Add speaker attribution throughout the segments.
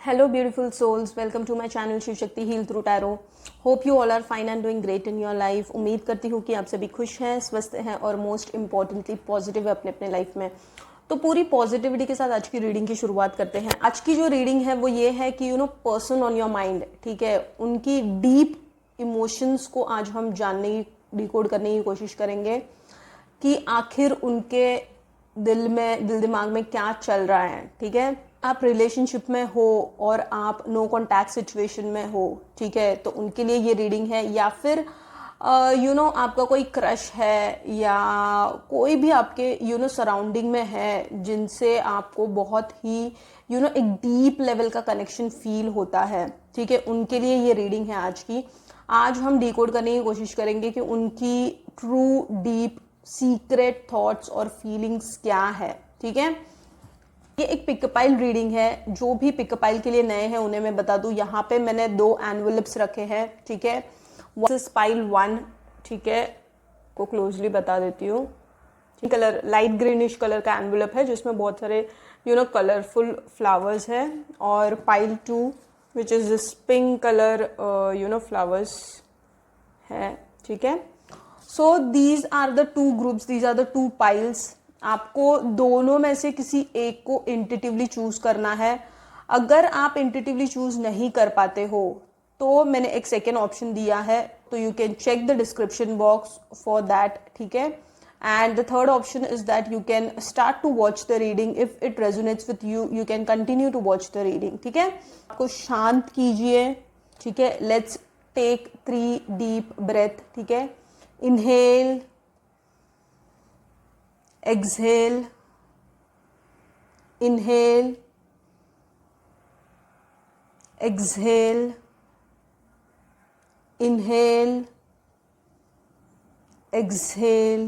Speaker 1: Hello, beautiful souls. Welcome to my channel Shiv Shakti heal through tarot. Hope you all are fine and doing great in your life. उम्मीद करती हूँ कि आप सभी खुश हैं, स्वस्थ हैं और मोस्ट इम्पॉर्टेंटली पॉजिटिव है अपने अपने लाइफ में. तो पूरी पॉजिटिविटी के साथ आज की रीडिंग की शुरुआत करते हैं. आज की जो रीडिंग है वो ये है कि पर्सन ऑन योर माइंड, ठीक है, उनकी डीप इमोशंस को आज हम जानने की, डिकोड करने की कोशिश करेंगे कि आखिर उनके दिल दिमाग में क्या चल रहा है. ठीक है, आप रिलेशनशिप में हो और आप नो कॉन्टैक्ट सिचुएशन में हो, ठीक है, तो उनके लिए ये रीडिंग है. या फिर आपका कोई क्रश है या कोई भी आपके सराउंडिंग में है जिनसे आपको बहुत ही एक डीप लेवल का कनेक्शन फील होता है. ठीक है, उनके लिए ये रीडिंग है आज की. आज हम डिकोड करने की कोशिश करेंगे कि उनकी ट्रू डीप सीक्रेट थॉट्स और फीलिंग्स क्या है. ठीक है, ये एक पिकअपाइल रीडिंग है. जो भी पिकअपाइल के लिए नए हैं उन्हें मैं बता दूं, यहाँ पे मैंने 2 एनवेलप्स रखे हैं. ठीक है, पाइल 1, ठीक है, को क्लोजली बता देती हूँ. कलर लाइट ग्रीनिश कलर का एनवेलप है जिसमें बहुत सारे कलरफुल फ्लावर्स है. और pile 2 which is this pink colour flowers है. ठीक है, so these are the 2 groups, these are the 2 piles. आपको दोनों में से किसी एक को इंट्यूटिवली चूज करना है. अगर आप इंट्यूटिवली चूज नहीं कर पाते हो तो मैंने एक सेकेंड ऑप्शन दिया है, तो you can check the description box for that. ठीक है, and the third option is that you can start to watch the reading. If it resonates with you, you can continue to watch the reading. ठीक है, आपको शांत कीजिए. ठीक है, let's take 3 deep breath. ठीक है, inhale, exhale, inhale, exhale, inhale, exhale.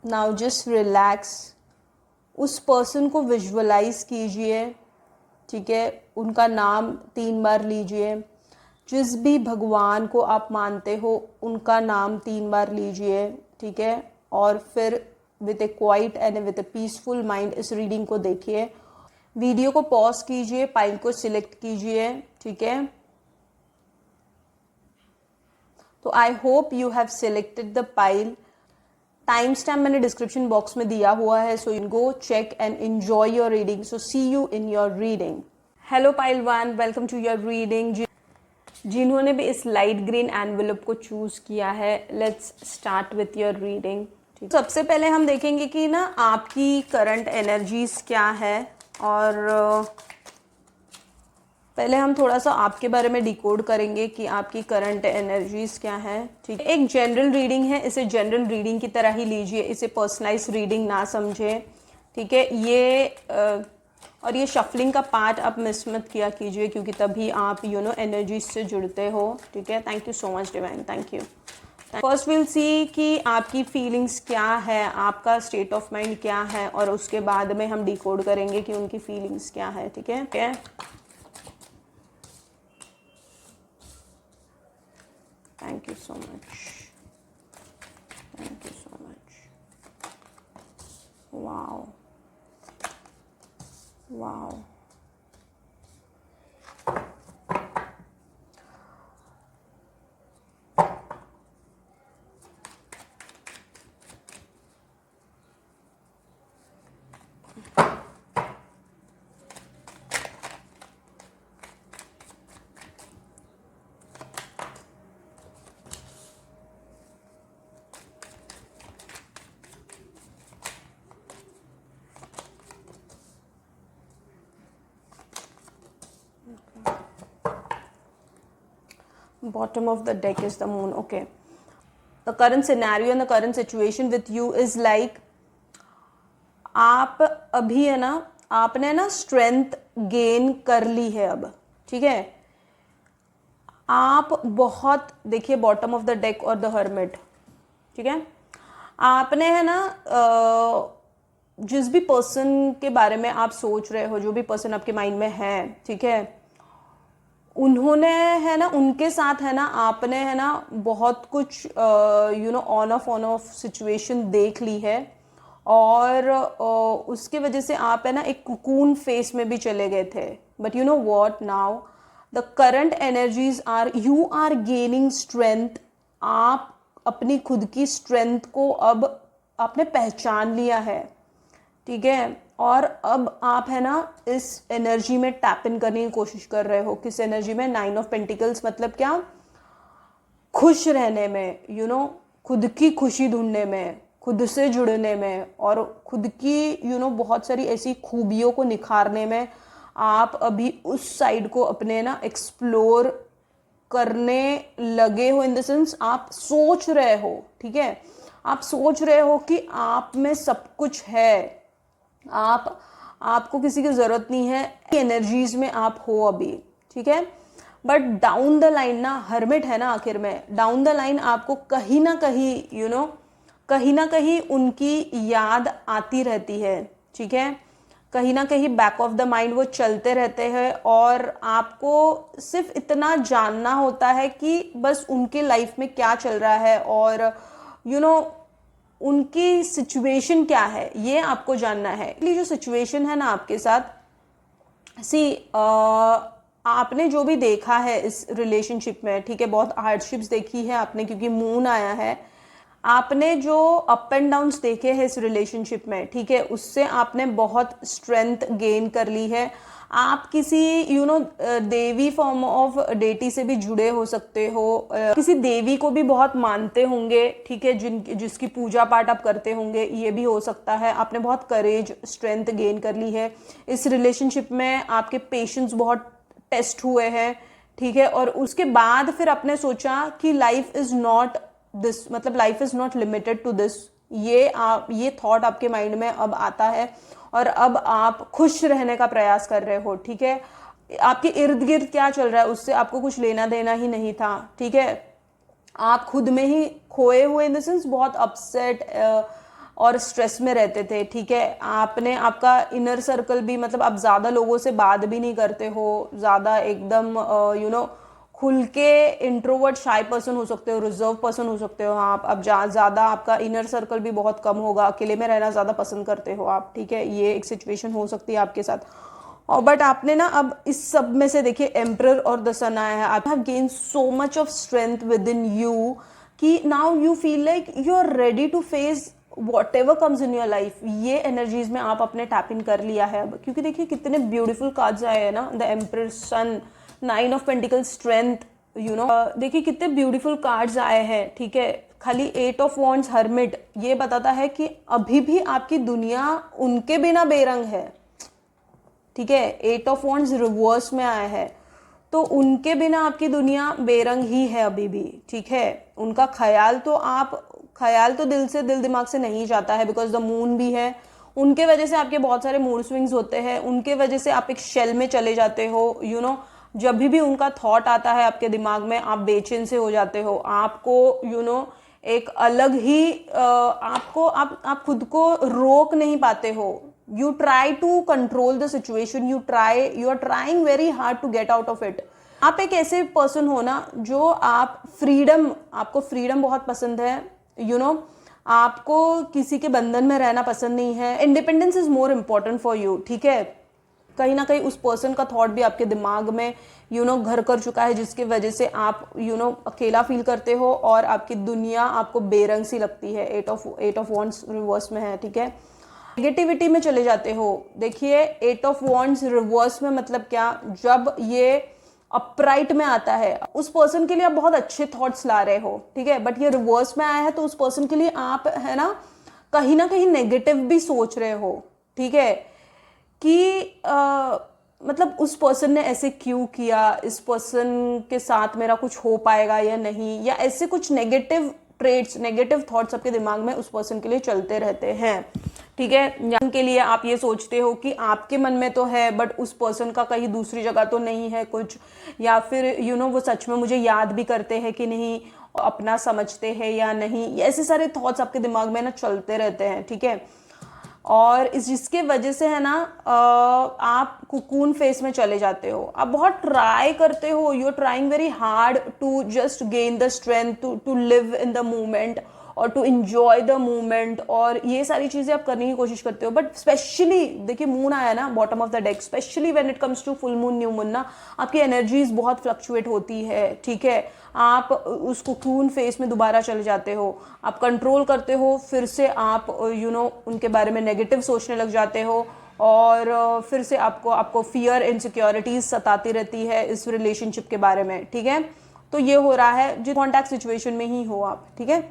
Speaker 1: Now just relax. उस पर्सन को विजुअलाइज कीजिए. ठीक है, उनका नाम 3 बार लीजिए. जिस भी भगवान को आप मानते हो उनका नाम 3 बार लीजिए. ठीक है, और फिर with A quiet and with A peaceful mind इस रीडिंग को देखिए. वीडियो को पॉज कीजिए, पाइल को सिलेक्ट कीजिए. ठीक है, तो I hope you have selected the pile. Time stamp मैंने डिस्क्रिप्शन बॉक्स में दिया हुआ है, so you go check and enjoy your reading. So see you in your reading. Hello pile 1, welcome to your reading. जिन्होंने भी इस light green envelope को choose किया है, let's start with your reading. सबसे पहले हम देखेंगे कि ना आपकी करंट एनर्जीज क्या है, और पहले हम थोड़ा सा आपके बारे में डिकोड करेंगे कि आपकी करंट एनर्जीज क्या है. ठीक है, एक जनरल रीडिंग है, इसे जनरल रीडिंग की तरह ही लीजिए, इसे पर्सनलाइज रीडिंग ना समझे. ठीक है, ये और ये शफलिंग का पार्ट आप मिस मत किया कीजिए, क्योंकि तभी आप एनर्जी से जुड़ते हो. ठीक है, thank you so much divine, thank you. First will see कि आपकी फीलिंग्स क्या है, आपका स्टेट ऑफ माइंड क्या है, और उसके बाद में हम डिकोड करेंगे कि उनकी फीलिंग्स क्या है. ठीक है, thank you so much, thank you so much. Wow, wow. Bottom of the deck is the moon. Okay, the current scenario and the current situation with you is like, आप अभी है ना, आपने ना स्ट्रेंथ गेन कर ली है अब. ठीक है, आप बहुत, देखिए बॉटम ऑफ द डेक और द हर्मिट. ठीक है, आपने है ना जिस भी पर्सन के बारे में आप सोच रहे हो, जो भी पर्सन आपके माइंड में है, ठीक है, उन्होंने है ना, उनके साथ है ना, आपने है ना बहुत कुछ ऑन ऑफ सिचुएशन देख ली है, और उसके वजह से आप है ना एक कुकून फेस में भी चले गए थे. But you know what, now the current energies are, you are gaining strength. आप अपनी खुद की स्ट्रेंथ को अब आपने पहचान लिया है, ठीक है. और अब आप है ना इस एनर्जी में टैप इन करने की कोशिश कर रहे हो. किस एनर्जी में? 9 ऑफ पेंटिकल्स. मतलब क्या? खुश रहने में, यू नो, खुद की खुशी ढूंढने में, खुद से जुड़ने में, और खुद की बहुत सारी ऐसी खूबियों को निखारने में आप अभी उस साइड को अपने ना एक्सप्लोर करने लगे हो. इन द सेंस आप सोच रहे हो, ठीक है, आप सोच रहे हो कि आप में सब कुछ है, आपको किसी की जरूरत नहीं है. एनर्जीज में आप हो अभी, ठीक है. बट डाउन द लाइन ना, हर्मिट है ना आखिर में, डाउन द लाइन आपको कहीं ना कहीं कहीं ना कहीं उनकी याद आती रहती है, ठीक है. कहीं ना कहीं बैक ऑफ द माइंड वो चलते रहते हैं, और आपको सिर्फ इतना जानना होता है कि बस उनके लाइफ में क्या चल रहा है, और उनकी सिचुएशन क्या है, ये आपको जानना है. ये जो सिचुएशन है ना आपके साथ, आपने जो भी देखा है इस रिलेशनशिप में, ठीक है, बहुत हार्डशिप्स देखी है आपने क्योंकि मून आया है. आपने जो अप एंड डाउन्स देखे हैं इस रिलेशनशिप में, ठीक है, उससे आपने बहुत स्ट्रेंथ गेन कर ली है. आप किसी देवी फॉर्म ऑफ डेटी से भी जुड़े हो सकते हो, किसी देवी को भी बहुत मानते होंगे, ठीक है, जिसकी पूजा पाठ आप करते होंगे, ये भी हो सकता है. आपने बहुत करेज, स्ट्रेंथ गेन कर ली है इस रिलेशनशिप में. आपके पेशेंस बहुत टेस्ट हुए हैं, ठीक है. और उसके बाद फिर आपने सोचा कि लाइफ इज नॉट दिस, मतलब life is not limited to this. ये थॉट आपके माइंड में अब आता है, और अब आप खुश रहने का प्रयास कर रहे हो, ठीक है. आपके इर्द गिर्द क्या चल रहा है उससे आपको कुछ लेना देना ही नहीं था, ठीक है. आप खुद में ही खोए हुए, इन द सेंस बहुत अपसेट और स्ट्रेस में रहते थे, ठीक है. आपने आपका इनर सर्कल भी, मतलब आप ज्यादा लोगों से बात भी नहीं करते हो, ज्यादा एकदम खुल के इंट्रोवर्ट शाय पर्सन हो सकते हो, रिजर्व पर्सन हो सकते हो आप. अब ज्यादा आपका इनर सर्कल भी बहुत कम होगा, अकेले में रहना ज्यादा पसंद करते हो आप, ठीक है. ये एक सिचुएशन हो सकती है आपके साथ. और बट आपने ना अब इस सब में से देखिए एम्परर और द सन आया है. आप have gain so much of strength within you कि now you feel like you are ready to face whatever comes in your life. ये एनर्जीज में आप अपने टैप इन कर लिया है अब, क्योंकि देखिए कितने ब्यूटीफुल कार्ड्स आए हैं ना. The emperor, sun, 9 of pentacles, strength, देखिए कितने ब्यूटीफुल कार्ड्स आए हैं, ठीक है. खाली 8 ऑफ वॉन्ड्स, हर्मिट, ये बताता है कि अभी भी आपकी दुनिया उनके बिना बेरंग है, ठीक है. 8 ऑफ वॉन्ड्स रिवर्स में आया है, तो उनके बिना आपकी दुनिया बेरंग ही है अभी भी, ठीक है. उनका ख्याल तो दिल से, दिल दिमाग से नहीं जाता है, बिकॉज द मून भी है. उनके वजह से आपके बहुत सारे मूड स्विंग्स होते हैं, उनके वजह से आप एक शेल में चले जाते हो. जब भी उनका थॉट आता है आपके दिमाग में, आप बेचैन से हो जाते हो. आपको एक अलग ही आप खुद को रोक नहीं पाते हो. You try to control the situation, you are trying very hard to get out of it. आप एक ऐसे पर्सन हो ना जो आपको फ्रीडम बहुत पसंद है, आपको किसी के बंधन में रहना पसंद नहीं है. Independence is more important for you, ठीक है. कहीं ना कहीं उस पर्सन का थॉट भी आपके दिमाग में घर कर चुका है, जिसकी वजह से आप अकेला फील करते हो और आपकी दुनिया आपको बेरंग सी लगती है. 8 ऑफ वॉन्ड्स रिवर्स में है, ठीक है. नेगेटिविटी में चले जाते हो. देखिए 8 ऑफ वॉन्ड्स रिवर्स में मतलब क्या, जब ये अपराइट में आता है उस पर्सन के लिए आप बहुत अच्छे थॉट्स ला रहे हो, ठीक है. बट ये रिवर्स में आया है तो उस पर्सन के लिए आप है ना कहीं नेगेटिव भी सोच रहे हो, ठीक है. कि मतलब उस पर्सन ने ऐसे क्यों किया, इस पर्सन के साथ मेरा कुछ हो पाएगा या नहीं, या ऐसे कुछ नेगेटिव ट्रेड्स, नेगेटिव थॉट्स आपके दिमाग में उस पर्सन के लिए चलते रहते हैं, ठीक है. के लिए आप ये सोचते हो कि आपके मन में तो है बट उस पर्सन का कहीं दूसरी जगह तो नहीं है कुछ, या फिर वो सच में मुझे याद भी करते हैं कि नहीं, अपना समझते हैं या नहीं. ऐसे सारे थॉट्स आपके दिमाग में ना चलते रहते हैं, ठीक है. और जिसके वजह से है ना आप कुकून फेस में चले जाते हो. आप बहुत ट्राई करते हो, you are trying very hard to just gain the strength to live in the moment, और टू enjoy द मोमेंट, और ये सारी चीज़ें आप करने की कोशिश करते हो. बट स्पेशली देखिए मून आया ना bottom of the deck, specially when it comes to full moon new moon ना, आपकी एनर्जीज बहुत फ्लक्चुएट होती है. ठीक है, आप उस कोकून फेस में दोबारा चले जाते हो, आप कंट्रोल करते हो, फिर से आप उनके बारे में नेगेटिव सोचने लग जाते हो, और फिर से आपको फियर इनसिक्योरिटीज सताती रहती है इस रिलेशनशिप के बारे में. ठीक है, तो ये हो रहा है जो कॉन्टैक्ट सिचुएशन में ही हो आप. ठीक है,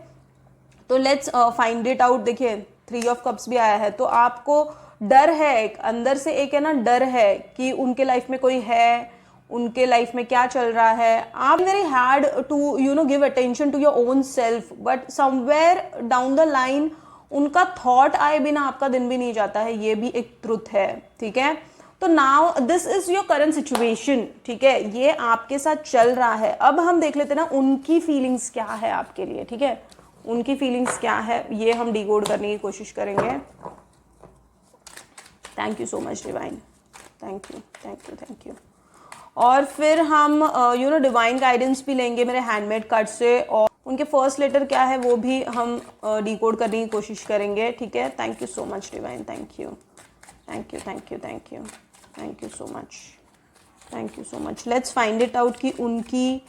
Speaker 1: तो लेट्स फाइंड इट आउट. देखिए 3 ऑफ कप्स भी आया है, तो आपको डर है, एक अंदर से एक है ना डर है कि उनके लाइफ में कोई है, उनके लाइफ में क्या चल रहा है. आप very hard to give attention to your own self, but somewhere down the line उनका थॉट आए बिना आपका दिन भी नहीं जाता है. ये भी एक ट्रुथ है. ठीक है, तो now this is your current situation. ठीक है, ये आपके साथ चल रहा है. अब हम देख लेते हैं ना उनकी फीलिंग्स क्या है आपके लिए. ठीक है, उनकी फीलिंग्स क्या है ये हम डिकोड करने की कोशिश करेंगे. Thank you so much divine, thank you thank you thank you. और फिर हम डिवाइन गाइडेंस भी लेंगे मेरे हैंडमेड कार्ड से, और उनके फर्स्ट लेटर क्या है वो भी हम डिकोड करने की कोशिश करेंगे. ठीक है, thank you so much divine, thank you thank you thank you thank you thank you so much, thank you so much. Let's find it out कि उनकी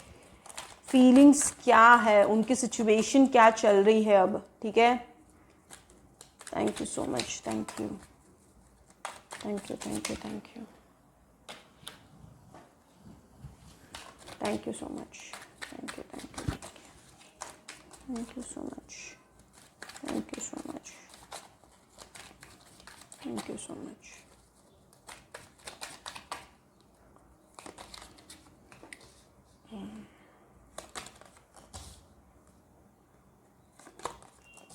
Speaker 1: फीलिंग्स क्या है, उनकी सिचुएशन क्या चल रही है अब. ठीक है, thank you so much, thank you thank you thank you thank you thank you so much, thank you thank you thank you so much, thank you so much, thank you so much.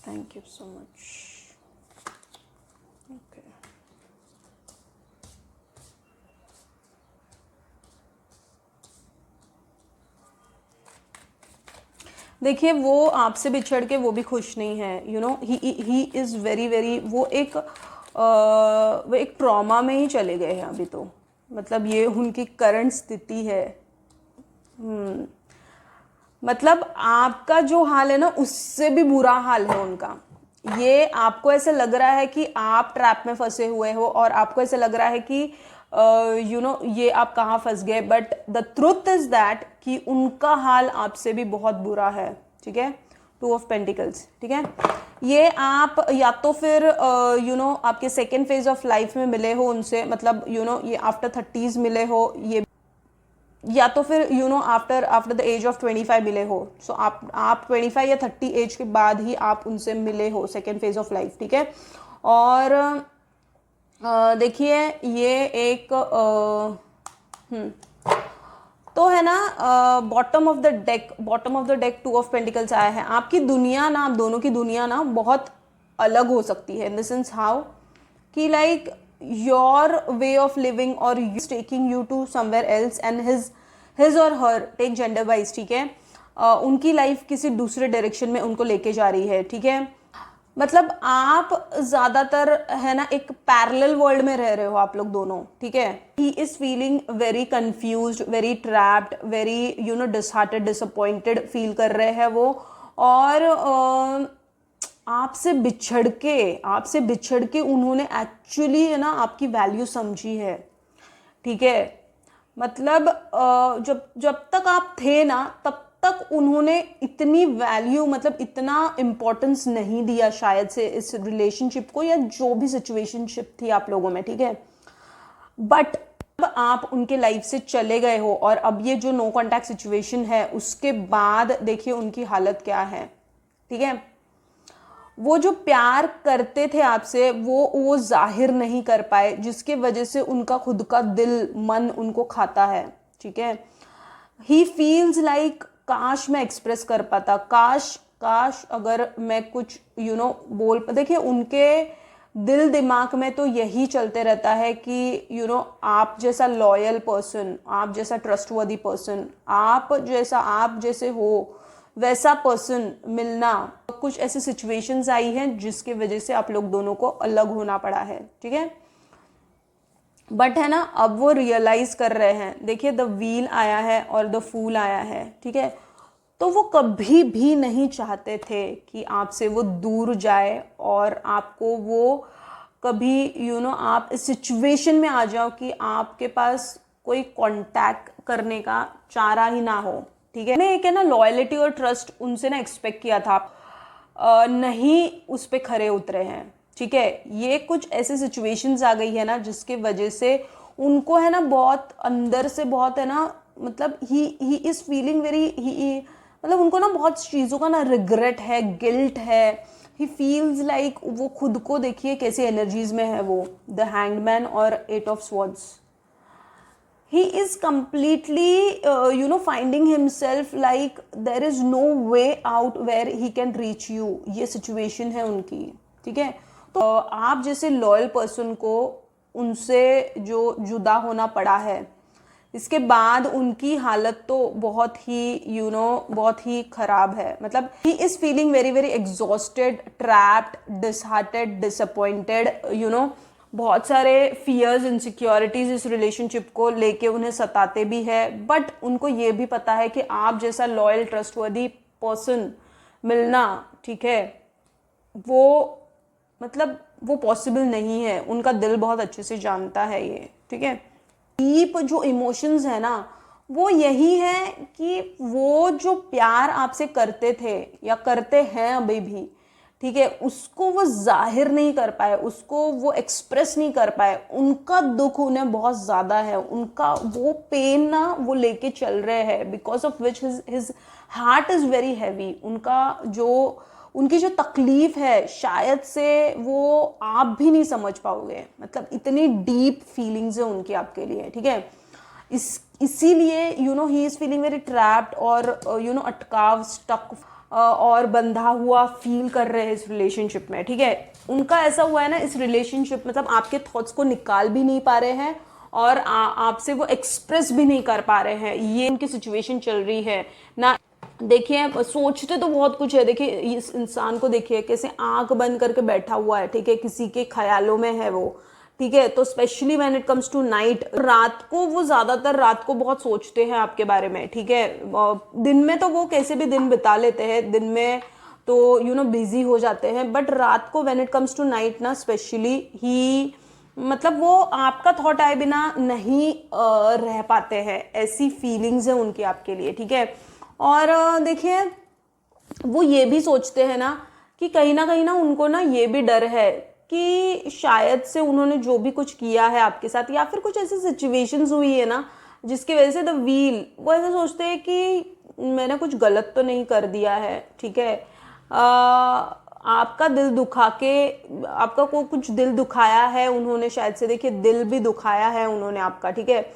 Speaker 1: Thank you so much. Okay. देखिए वो आपसे बिछड़ के वो भी खुश नहीं है. ही इज़ वेरी वेरी, वो एक ट्रॉमा में ही चले गए हैं अभी. तो मतलब ये उनकी करंट स्थिति है. मतलब आपका जो हाल है ना उससे भी बुरा हाल है उनका. ये आपको ऐसे लग रहा है कि आप ट्रैप में फंसे हुए हो, और आपको ऐसे लग रहा है कि ये आप कहाँ फंस गए. But the truth is that कि उनका हाल आपसे भी बहुत बुरा है. ठीक है, 2 ऑफ पेंटिकल्स. ठीक है, ये आप या तो फिर आपके सेकेंड फेज ऑफ लाइफ में मिले हो उनसे, मतलब ये आफ्टर 30s मिले हो, ये या तो फिर आफ्टर द एज ऑफ 25 मिले हो. सो आप 25 या 30 एज के बाद ही आप उनसे मिले हो, सेकेंड फेज ऑफ लाइफ. ठीक है, और देखिए ये एक तो है ना bottom of the deck 2 of pentacles आया है. आपकी दुनिया ना, आप दोनों की दुनिया ना बहुत अलग हो सकती है. इन द सेंस हाउ कि like your way of living or you taking you to somewhere else and his or her take gender wise. ठीक है, उनकी लाइफ किसी दूसरे डायरेक्शन में उनको लेके जा रही है. ठीक है, मतलब आप ज्यादातर है ना एक पैरेलल वर्ल्ड में रह रहे हो आप लोग दोनों. ठीक है, ही is feeling very confused, very trapped, very disheartened, disappointed feel कर रहे हैं वो. और आपसे बिछड़ के उन्होंने एक्चुअली है ना आपकी वैल्यू समझी है. ठीक है, मतलब जब तक आप थे ना तब तक उन्होंने इतनी वैल्यू, मतलब इतना इम्पोर्टेंस नहीं दिया शायद से इस रिलेशनशिप को, या जो भी सिचुएशनशिप थी आप लोगों में. ठीक है, बट अब आप उनके लाइफ से चले गए हो, और अब ये जो नो कॉन्टैक्ट सिचुएशन है उसके बाद देखिए उनकी हालत क्या है. ठीक है, वो जो प्यार करते थे आपसे वो जाहिर नहीं कर पाए, जिसके वजह से उनका खुद का दिल मन उनको खाता है. ठीक है, ही फील्स लाइक काश मैं एक्सप्रेस कर पाता, काश अगर मैं कुछ बोल. देखिए उनके दिल दिमाग में तो यही चलते रहता है कि आप जैसा लॉयल पर्सन, आप जैसा ट्रस्टवर्दी पर्सन, आप जैसे हो वैसा पर्सन मिलना. कुछ ऐसी सिचुएशंस आई हैं जिसकी वजह से आप लोग दोनों को अलग होना पड़ा है. ठीक है, बट है ना अब वो रियलाइज कर रहे हैं. देखिए द व्हील आया है और द फूल आया है. ठीक है, तो वो कभी भी नहीं चाहते थे कि आपसे वो दूर जाए और आपको वो कभी आप इस सिचुएशन में आ जाओ कि आपके पास कोई कांटेक्ट करने का चारा ही ना हो। ठीक है, मैंने एक है ना लॉयल्टी और ट्रस्ट उनसे ना एक्सपेक्ट किया था, नहीं उस पे खरे उतरे हैं। ठीक है, ये कुछ ऐसे सिचुएशंस आ गई है ना जिसके वजह से उनको है ना बहुत अंदर से बहुत है ना, मतलब ही इज फीलिंग वेरी, मतलब उनको ना बहुत चीज़ों का ना रिग्रेट है, गिल्ट है। ही फील्स लाइक वो खुद को देखिए कैसे एनर्जीज में है वो, द हैंगमैन और 8 of swords. he is completely finding himself like there is no way out where he can reach you, ये सिचुएशन है उनकी। ठीक है, तो आप जैसे लॉयल पर्सन को उनसे जो जुदा होना पड़ा है, इसके बाद उनकी हालत तो बहुत ही बहुत ही खराब है। मतलब ही is feeling very very exhausted, trapped, disheartened, disappointed, बहुत सारे फियर्स, इनसिक्योरिटीज इस रिलेशनशिप को लेके उन्हें सताते भी है। बट उनको ये भी पता है कि आप जैसा लॉयल ट्रस्टवर्दी पर्सन मिलना, ठीक है, वो मतलब वो पॉसिबल नहीं है। उनका दिल बहुत अच्छे से जानता है ये। ठीक है, डीप जो इमोशंस है ना वो यही है कि वो जो प्यार आपसे करते थे या करते हैं अभी भी, ठीक है, उसको वो जाहिर नहीं कर पाए, उसको वो एक्सप्रेस नहीं कर पाए। उनका दुख उन्हें बहुत ज़्यादा है, उनका वो पेन ना वो लेके चल रहे हैं, because of which his heart is very heavy. उनकी जो तकलीफ है शायद से वो आप भी नहीं समझ पाओगे। मतलब इतनी डीप फीलिंग्स है उनकी आपके लिए। ठीक है, इसीलिए he is feeling very trapped और अटकाव, स्टक और बंधा हुआ फील कर रहे हैं इस रिलेशनशिप में। ठीक है, उनका ऐसा हुआ है ना इस रिलेशनशिप, मतलब आपके थॉट्स को निकाल भी नहीं पा रहे हैं और आपसे वो एक्सप्रेस भी नहीं कर पा रहे हैं। ये उनकी सिचुएशन चल रही है ना। देखिए, सोचते तो बहुत कुछ है। देखिए इस इंसान को देखिए कैसे आंख बंद करके बैठा हुआ है। ठीक है, किसी के ख्यालों में है वो। ठीक है, तो specially when it comes to night, रात को वो ज्यादातर रात को बहुत सोचते हैं आपके बारे में। ठीक है, दिन में तो वो कैसे भी दिन बिता लेते हैं, दिन में तो बिजी हो जाते हैं, बट रात को when it comes to night ना स्पेशली ही, मतलब वो आपका थॉट आए बिना नहीं रह पाते हैं। ऐसी फीलिंग्स है उनकी आपके लिए। ठीक है, और देखिए वो ये भी सोचते हैं ना कि कहीं ना उनको ना ये भी डर है कि शायद से उन्होंने जो भी कुछ किया है आपके साथ, या फिर कुछ ऐसी सिचुएशंस हुई है ना जिसकी वजह से द व्हील, वो ऐसे सोचते हैं कि मैंने कुछ गलत तो नहीं कर दिया है। ठीक है, आपका दिल दुखा के, आपका को कुछ दिल दुखाया है उन्होंने शायद से। देखिए दिल भी दुखाया है उन्होंने आपका। ठीक है,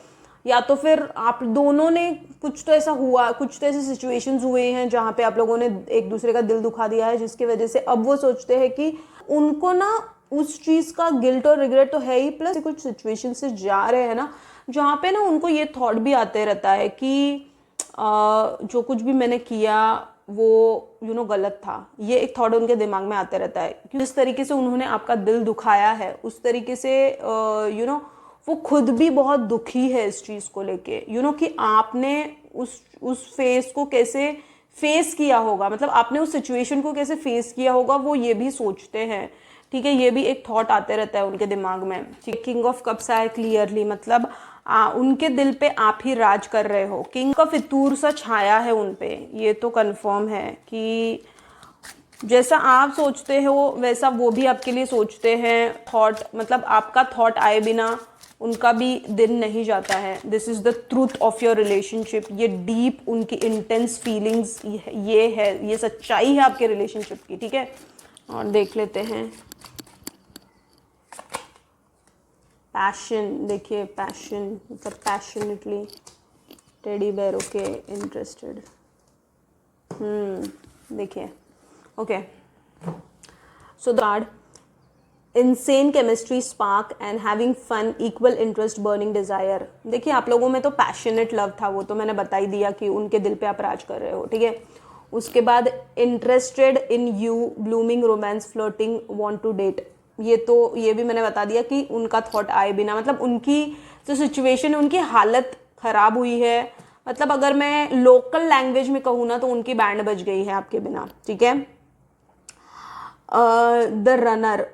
Speaker 1: या तो फिर आप दोनों ने कुछ तो ऐसा हुआ, कुछ तो ऐसे सिचुएशंस हुए हैं जहाँ पे आप लोगों ने एक दूसरे का दिल दुखा दिया है, जिसकी वजह से अब वो सोचते हैं कि उनको ना उस चीज़ का गिल्ट और रिग्रेट तो है ही, प्लस कुछ सिचुएशन से जा रहे हैं ना जहाँ पे ना उनको ये थॉट भी आते रहता है कि जो कुछ भी मैंने किया वो गलत था। ये एक थॉट उनके दिमाग में आते रहता है कि जिस तरीके से उन्होंने आपका दिल दुखाया है उस तरीके से वो खुद भी बहुत दुखी है इस चीज़ को लेके, कि आपने उस फेस को कैसे फेस किया होगा, मतलब आपने उस सिचुएशन को कैसे फेस किया होगा, वो ये भी सोचते हैं। ठीक है, ये भी एक थॉट आते रहता है उनके दिमाग में। किंग ऑफ कप्स आए क्लियरली, मतलब उनके दिल पे आप ही राज कर रहे हो। किंग का फितूर सा छाया है उन पे, ये तो कंफर्म है कि जैसा आप सोचते हो वैसा वो भी आपके लिए सोचते हैं। थॉट, मतलब आपका थॉट आए बिना उनका भी दिन नहीं जाता है। This is the truth of your relationship. ये डीप उनकी इंटेंस फीलिंग्स ये है, ये सच्चाई है आपके रिलेशनशिप की। ठीक है, और देख लेते हैं पैशन। देखिए पैशन, मतलब passionately teddy bear, okay, interested. देखिए, okay, so that insane chemistry spark and having fun, equal interest, burning desire। देखिए आप लोगों में तो पैशनेट लव था, वो तो मैंने बता ही दिया कि उनके दिल पे आप राज कर रहे हो। ठीक है, उसके बाद interested in you, blooming romance, flirting, want to date. ये भी मैंने बता दिया कि उनका थॉट आए बिना, मतलब उनकी जो सिचुएशन है, उनकी हालत खराब हुई है, मतलब अगर मैं लोकल लैंग्वेज में कहूँ ना तो उनकी बैंड बज गई है आपके बिना, ठीक है। The runner,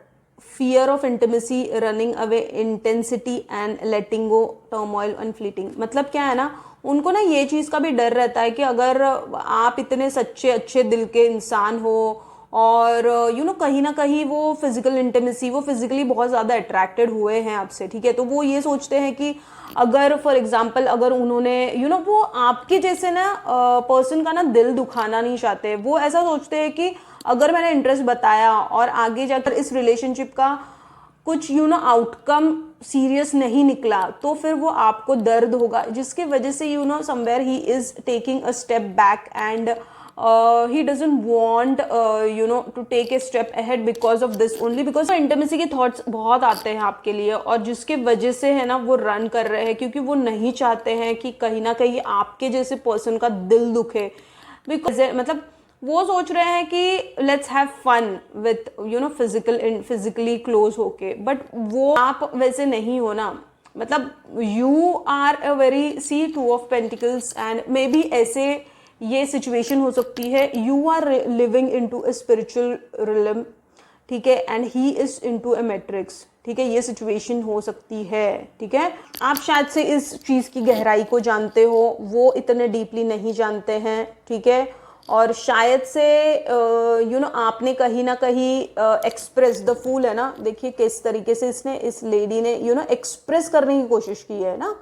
Speaker 1: fear of intimacy, running away, intensity and letting go, turmoil and fleeting। मतलब क्या है ना, उनको ना ये चीज़ का भी डर रहता है कि अगर आप इतने सच्चे अच्छे दिल के इंसान हो और कहीं ना कहीं वो फिजिकल इंटीमेसी, वो फिजिकली बहुत ज़्यादा अट्रैक्टेड हुए हैं आपसे, ठीक है, तो वो ये सोचते हैं कि अगर फॉर एग्जाम्पल अगर उन्होंने वो आपके जैसे ना पर्सन का ना दिल दुखाना नहीं चाहते। वो ऐसा सोचते हैं कि अगर मैंने इंटरेस्ट बताया और आगे जाकर इस रिलेशनशिप का कुछ आउटकम सीरियस नहीं निकला तो फिर वो आपको दर्द होगा, जिसके वजह से somewhere he is taking a step back and he doesn't want to take a step ahead because of this only, because intimacy के थॉट्स बहुत आते हैं आपके लिए और जिसके वजह से है ना वो रन कर रहे हैं, क्योंकि वो नहीं चाहते हैं कि कहीं ना कहीं आपके जैसे पर्सन का दिल दुखे। बिकॉज मतलब वो सोच रहे हैं कि let's have fun with physically close होके, बट वो आप वैसे नहीं हो ना। मतलब you are a very see two of pentacles and may be ऐसे ये सिचुएशन हो सकती है, you are living into a spiritual realm, ठीक है, and he is into a matrix, ठीक है, ये सिचुएशन हो सकती है, ठीक है। आप शायद से इस चीज़ की गहराई को जानते हो, वो इतने डीपली नहीं जानते हैं, ठीक है, और शायद से आपने कहीं ना कहीं एक्सप्रेस, द फूल है ना, देखिए किस तरीके से इसने, इस लेडी ने एक्सप्रेस करने की कोशिश की है ना,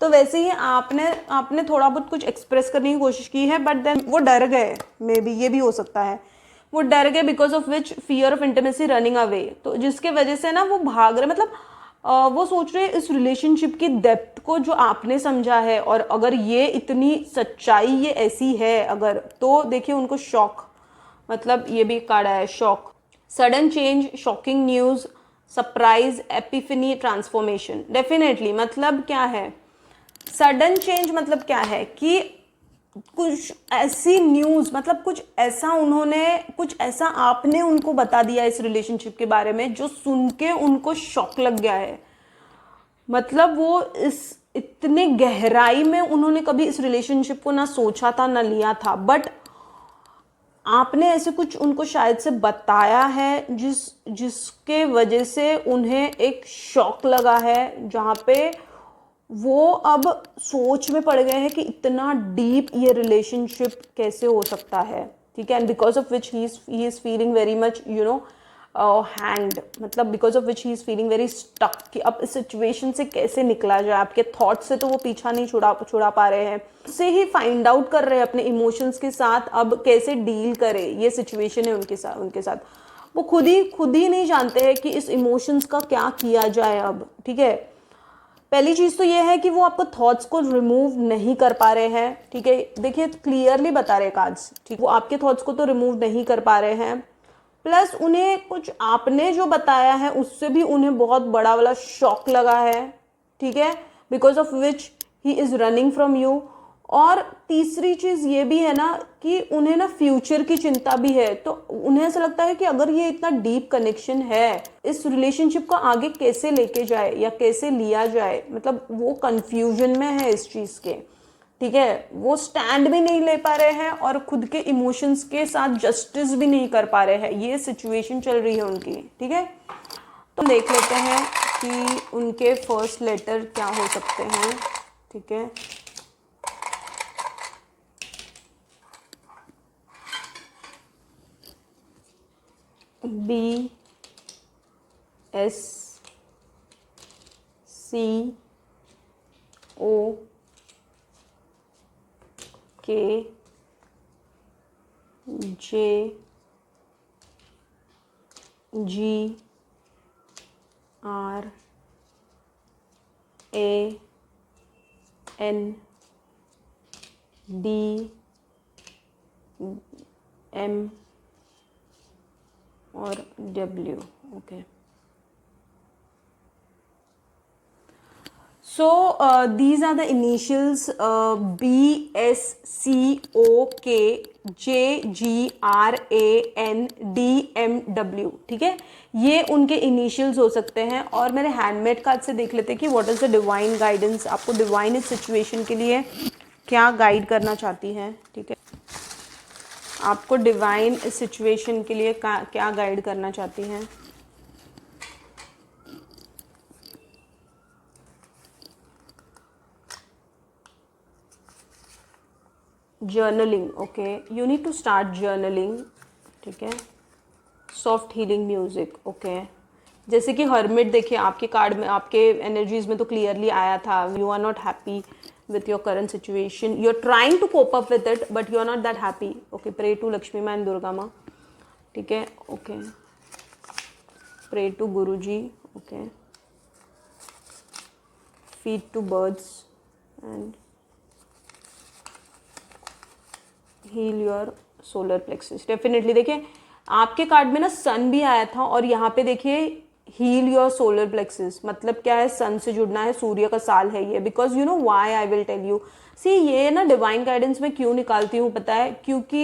Speaker 1: तो वैसे ही आपने थोड़ा बहुत कुछ एक्सप्रेस करने की कोशिश की है, बट देन वो डर गए, मे बी ये भी हो सकता है, वो डर गए because of which fear of intimacy running away, तो जिसके वजह से ना वो भाग रहे, मतलब वो सोच रहे इस रिलेशनशिप की डेप्थ को जो आपने समझा है, और अगर ये इतनी सच्चाई ये ऐसी है अगर, तो देखिए उनको शॉक, मतलब ये भी कार्ड है shock, sudden change, shocking news, surprise, Epiphany, transformation. Definitely मतलब क्या है सडन चेंज, मतलब क्या है कि कुछ ऐसी न्यूज़, मतलब कुछ ऐसा उन्होंने, कुछ ऐसा आपने उनको बता दिया इस रिलेशनशिप के बारे में जो सुन के उनको शॉक लग गया है। मतलब वो इस इतने गहराई में उन्होंने कभी इस रिलेशनशिप को ना सोचा था ना लिया था, बट आपने ऐसे कुछ उनको शायद से बताया है जिसके वजह से उन्हें एक शॉक लगा है, जहाँ पे वो अब सोच में पड़ गए हैं कि इतना डीप ये रिलेशनशिप कैसे हो सकता है, ठीक है, and because of which he is feeling very much hanged, मतलब because of which he is feeling very stuck कि अब इस सिचुएशन से कैसे निकला जाए। आपके थॉट से तो वो पीछा नहीं छुड़ा पा रहे हैं, उससे ही फाइंड आउट कर रहे हैं अपने इमोशंस के साथ अब कैसे डील करे, ये सिचुएशन है उनके साथ वो खुद ही नहीं जानते हैं कि इस इमोशंस का क्या किया जाए अब, ठीक है। पहली चीज तो ये है कि वो आपको थॉट्स को रिमूव नहीं कर पा रहे हैं, ठीक है, देखिए क्लियरली बता रहे कार्ड्स, ठीक, वो आपके थॉट्स को तो रिमूव नहीं कर पा रहे हैं, प्लस उन्हें कुछ आपने जो बताया है उससे भी उन्हें बहुत बड़ा वाला शॉक लगा है, ठीक है, because of which he is running from you. और तीसरी चीज ये भी है ना कि उन्हें ना फ्यूचर की चिंता भी है, तो उन्हें ऐसा लगता है कि अगर ये इतना डीप कनेक्शन है, इस रिलेशनशिप को आगे कैसे लेके जाए या कैसे लिया जाए, मतलब वो कंफ्यूजन में है इस चीज के, ठीक है, वो स्टैंड भी नहीं ले पा रहे हैं और खुद के इमोशंस के साथ जस्टिस भी नहीं कर पा रहे हैं, ये सिचुएशन चल रही है उनकी, ठीक है। तो देख लेते हैं कि उनके फर्स्ट लेटर क्या हो सकते हैं, ठीक है। B S C O K J G R A N D M और W, okay. So these are the initials BSCOK JGRANDMW, ठीक है, ये उनके इनिशियल्स हो सकते हैं। और मेरे हैंडमेड कार्ड से देख लेते हैं कि what is the divine guidance आपको डिवाइन इस सिचुएशन के लिए क्या गाइड करना चाहती है, ठीक है, आपको डिवाइन इस सिचुएशन के लिए क्या गाइड करना चाहती हैं। Journaling, okay, you need to start journaling, ठीक है। Soft healing music, okay. जैसे कि हर्मिट, देखिए आपके कार्ड में, आपके एनर्जीज में तो क्लियरली आया था, you are not happy with your current situation, you're trying to cope up with it but you're not that happy, okay, pray to Lakshmi Ma and Durga Ma, ठीक है, okay, pray to Guruji, okay, feed to birds and heal your solar plexus, definitely। देखिए आपके card में ना सन भी आया था और यहाँ पे देखिए हील योर सोलर प्लेक्सिस, मतलब क्या है, सन से जुड़ना है, सूर्य का साल है ये, because you know why, I will tell you. See ये ना डिवाइन गाइडेंस में क्यों निकालती हूँ पता है, क्योंकि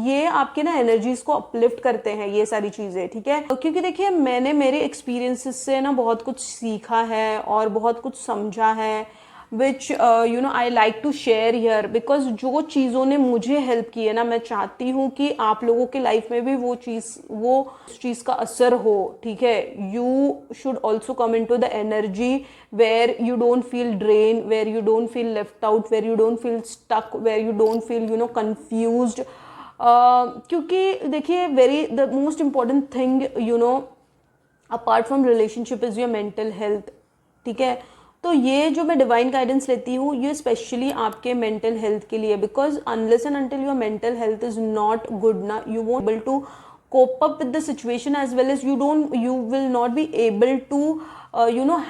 Speaker 1: ये आपके ना एनर्जीज को अपलिफ्ट करते हैं ये सारी चीज़ें, ठीक है। क्योंकि देखिए मैंने मेरे एक्सपीरियंसेस से ना बहुत कुछ सीखा है और बहुत कुछ समझा है, which you know I like to share here, because जो चीज़ों ने मुझे हेल्प की है ना, मैं चाहती हूँ कि आप लोगों के लाइफ में भी वो चीज़ का असर हो, ठीक है। You should also come in to the energy where you don't feel drain, where you don't feel left out, where you don't feel stuck, where you don't feel you know confused. क्योंकि देखिए the most important thing you know apart from relationship is your mental health, ठीक है। तो ये जो मैं divine guidance लेती हूँ ये स्पेशली आपके मेंटल हेल्थ के लिए, because unless and until your mental health is not good ना, you won't able to cope up with the situation as well as you will not be able to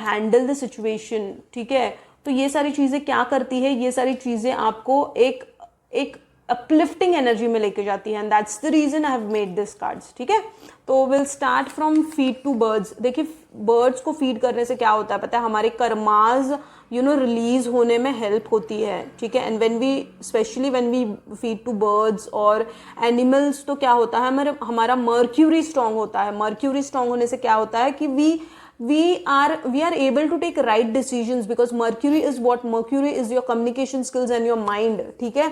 Speaker 1: handle the situation, ठीक है। तो ये सारी चीज़ें क्या करती है, ये सारी चीज़ें आपको एक अपलिफ्टिंग एनर्जी में लेके जाती है, and that's the reason I have made this cards, ठीक है। तो will start from feed to birds. देखिए बर्ड्स को फीड करने से क्या होता है पता है, हमारे कर्माज रिलीज होने में हेल्प होती है, ठीक है। And specially when we feed to birds और एनिमल्स, तो क्या होता है, हमारा मर्क्यूरी स्ट्रांग होता है। मर्क्यूरी स्ट्रांग होने से क्या होता है कि we are able to take right decisions, because Mercury is your communication skills and your mind, ठीक है।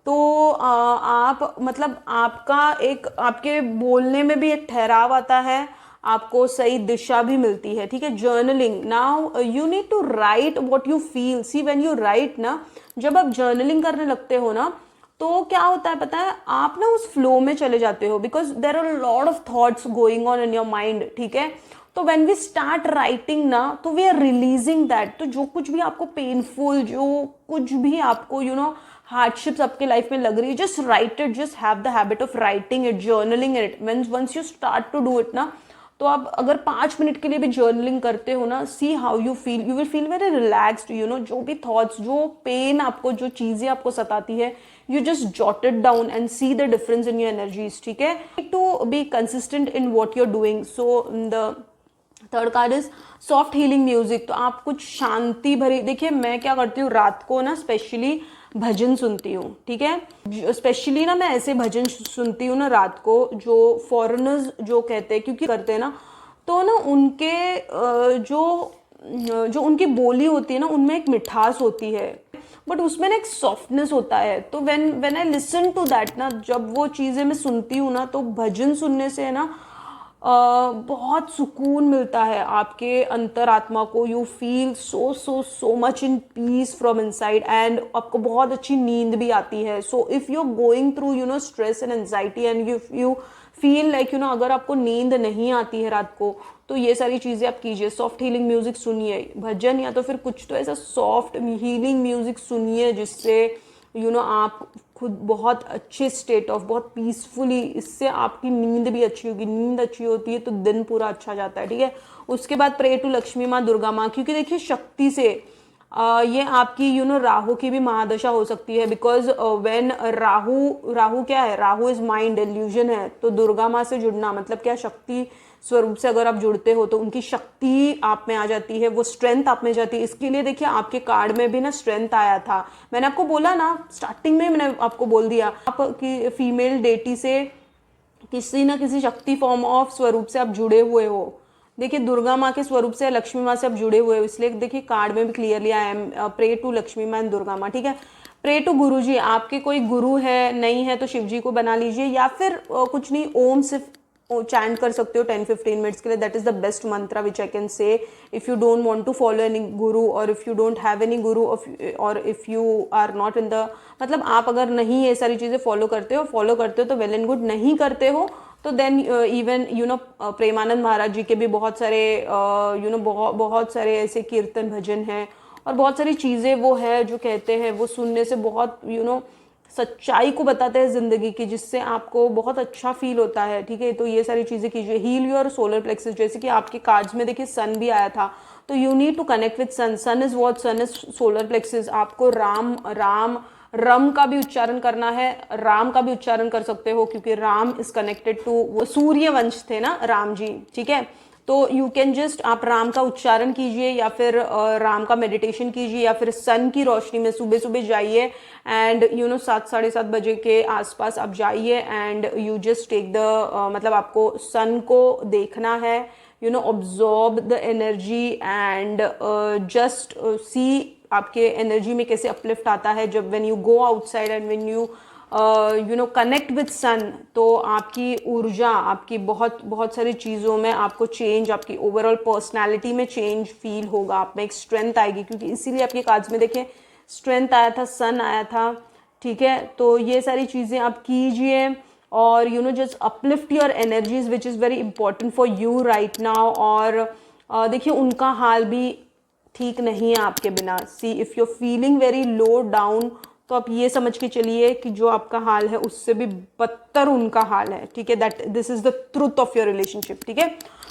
Speaker 1: तो आप मतलब आपके बोलने में भी एक ठहराव आता है, आपको सही दिशा भी मिलती है, ठीक है। Journaling, now you need to write what you feel. See when you write ना, जब आप जर्नलिंग करने लगते हो ना, तो क्या होता है पता है, आप ना उस फ्लो में चले जाते हो, because there are lot of thoughts going on in your mind, ठीक है। तो व्हेन वी स्टार्ट राइटिंग ना, तो वी आर रिलीजिंग दैट। तो जो कुछ भी आपको पेनफुल, जो कुछ भी आपको हार्डशिप्स आपके लाइफ में लग रही है, just write it, just have the habit of writing it, journaling it. Once you start to do it ना, तो आप अगर 5 मिनट के लिए भी जर्नलिंग करते हो ना, see how you will feel very relaxed, जो भी थॉट्स, जो पेन आपको, जो चीजें आपको सताती है, you just jot it down and see the difference in your energies, ठीक है। to be consistent in what you're doing, so the third card is soft healing music. तो आप कुछ शांति भरी, देखिए मैं क्या करती हूँ, रात को ना स्पेशली भजन सुनती हूँ, ठीक है। स्पेशली ना मैं ऐसे भजन सुनती हूँ ना रात को, जो फॉरेनर्स जो कहते हैं, क्योंकि करते हैं ना, तो ना उनके जो उनकी बोली होती है ना, उनमें एक मिठास होती है, बट उसमें ना एक सॉफ्टनेस होता है। तो when I listen to that ना, जब वो चीज़ें मैं सुनती हूँ ना, तो भजन सुनने से ना बहुत सुकून मिलता है आपके अंतरात्मा को। You feel so much in peace from inside, and आपको बहुत अच्छी नींद भी आती है। So if you are going through stress and anxiety and you feel like अगर आपको नींद नहीं आती है रात को, तो ये सारी चीज़ें आप कीजिए। सॉफ्ट हीलिंग म्यूजिक सुनिए, भजन या तो फिर कुछ तो ऐसा सॉफ्ट हीलिंग म्यूजिक सुनिए, जिससे आप खुद बहुत अच्छे स्टेट ऑफ, बहुत पीसफुली, इससे आपकी नींद भी अच्छी होगी। नींद अच्छी होती है तो दिन पूरा अच्छा जाता है, ठीक है। उसके बाद प्रे टू लक्ष्मी माँ, दुर्गा माँ, क्योंकि देखिए शक्ति से ये आपकी राहु की भी महादशा हो सकती है, बिकॉज व्हेन राहु क्या है, राहु इज माइंड, इल्यूजन है। तो दुर्गा माँ से जुड़ना मतलब क्या, शक्ति स्वरूप से अगर आप जुड़ते हो तो उनकी शक्ति आप में आ जाती है, वो स्ट्रेंथ आप में जाती है। इसके लिए देखिए आपके कार्ड में भी ना स्ट्रेंथ आया था, मैंने आपको बोला ना स्टार्टिंग में, मैंने आपको बोल दिया, आपकी फीमेल डेटी से किसी ना किसी शक्ति फॉर्म ऑफ स्वरूप से आप जुड़े हुए हो, देखिए दुर्गा माँ के स्वरूप से, लक्ष्मी माँ से आप जुड़े हुए हो, इसलिए देखिए कार्ड में भी clearly I am pray to Lakshmi माँ एंड दुर्गा माँ, ठीक है। प्रे टू गुरु जी, आपके कोई गुरु है, नहीं है तो शिव जी को बना लीजिए, या फिर कुछ नहीं, ओम सिर्फ चैंट कर सकते हो 10-15 मिनट्स के लिए। That is the best mantra which I can say if you don't want to follow any guru, और if you don't have any guru, और if you are not in the, मतलब आप अगर नहीं ये सारी चीज़ें फॉलो करते हो तो वेल एंड गुड, नहीं करते हो तो देन इवन प्रेमानंद महाराज जी के भी बहुत सारे बहुत सारे ऐसे कीर्तन भजन हैं, और बहुत सारी चीज़ें वो है जो कहते हैं, वो सुनने से बहुत सच्चाई को बताते हैं ज़िंदगी की, जिससे आपको बहुत अच्छा फील होता है, ठीक है। तो ये सारी चीज़ें कीजिए। हील योर सोलर प्लेक्सेस, जैसे कि आपके कार्ड्स में देखिए सन भी आया था, तो you need to connect with sun. Sun is what? Sun is solar plexus. आपको रम का भी उच्चारण करना है, राम का भी उच्चारण कर सकते हो, क्योंकि राम इज कनेक्टेड टू, सूर्य वंश थे ना राम जी, ठीक है। तो यू कैन जस्ट, आप राम का उच्चारण कीजिए, या फिर राम का मेडिटेशन कीजिए, या फिर सन की रोशनी में सुबह सुबह जाइए, एंड 7-7:30 बजे के आसपास आप जाइए, and you just take the, मतलब आपको सन को देखना है, absorb the energy, and just see आपके एनर्जी में कैसे अपलिफ्ट आता है जब when you go outside and when you connect with sun. तो आपकी ऊर्जा, आपकी बहुत सारी चीज़ों में आपको चेंज, आपकी ओवरऑल पर्सनालिटी में चेंज फील होगा, आप में एक स्ट्रेंथ आएगी, क्योंकि इसीलिए आपके कार्ड्स में देखिए स्ट्रेंथ आया था, सन आया था, ठीक है। तो ये सारी चीज़ें आप कीजिए, और just uplift your energies which is very important for you right now. और देखिए उनका हाल भी ठीक नहीं है आपके बिना। सी if you feeling very low down, तो आप ये समझ के चलिए कि जो आपका हाल है उससे भी बदतर उनका हाल है, ठीक है। That this is the truth of your relationship, ठीक है।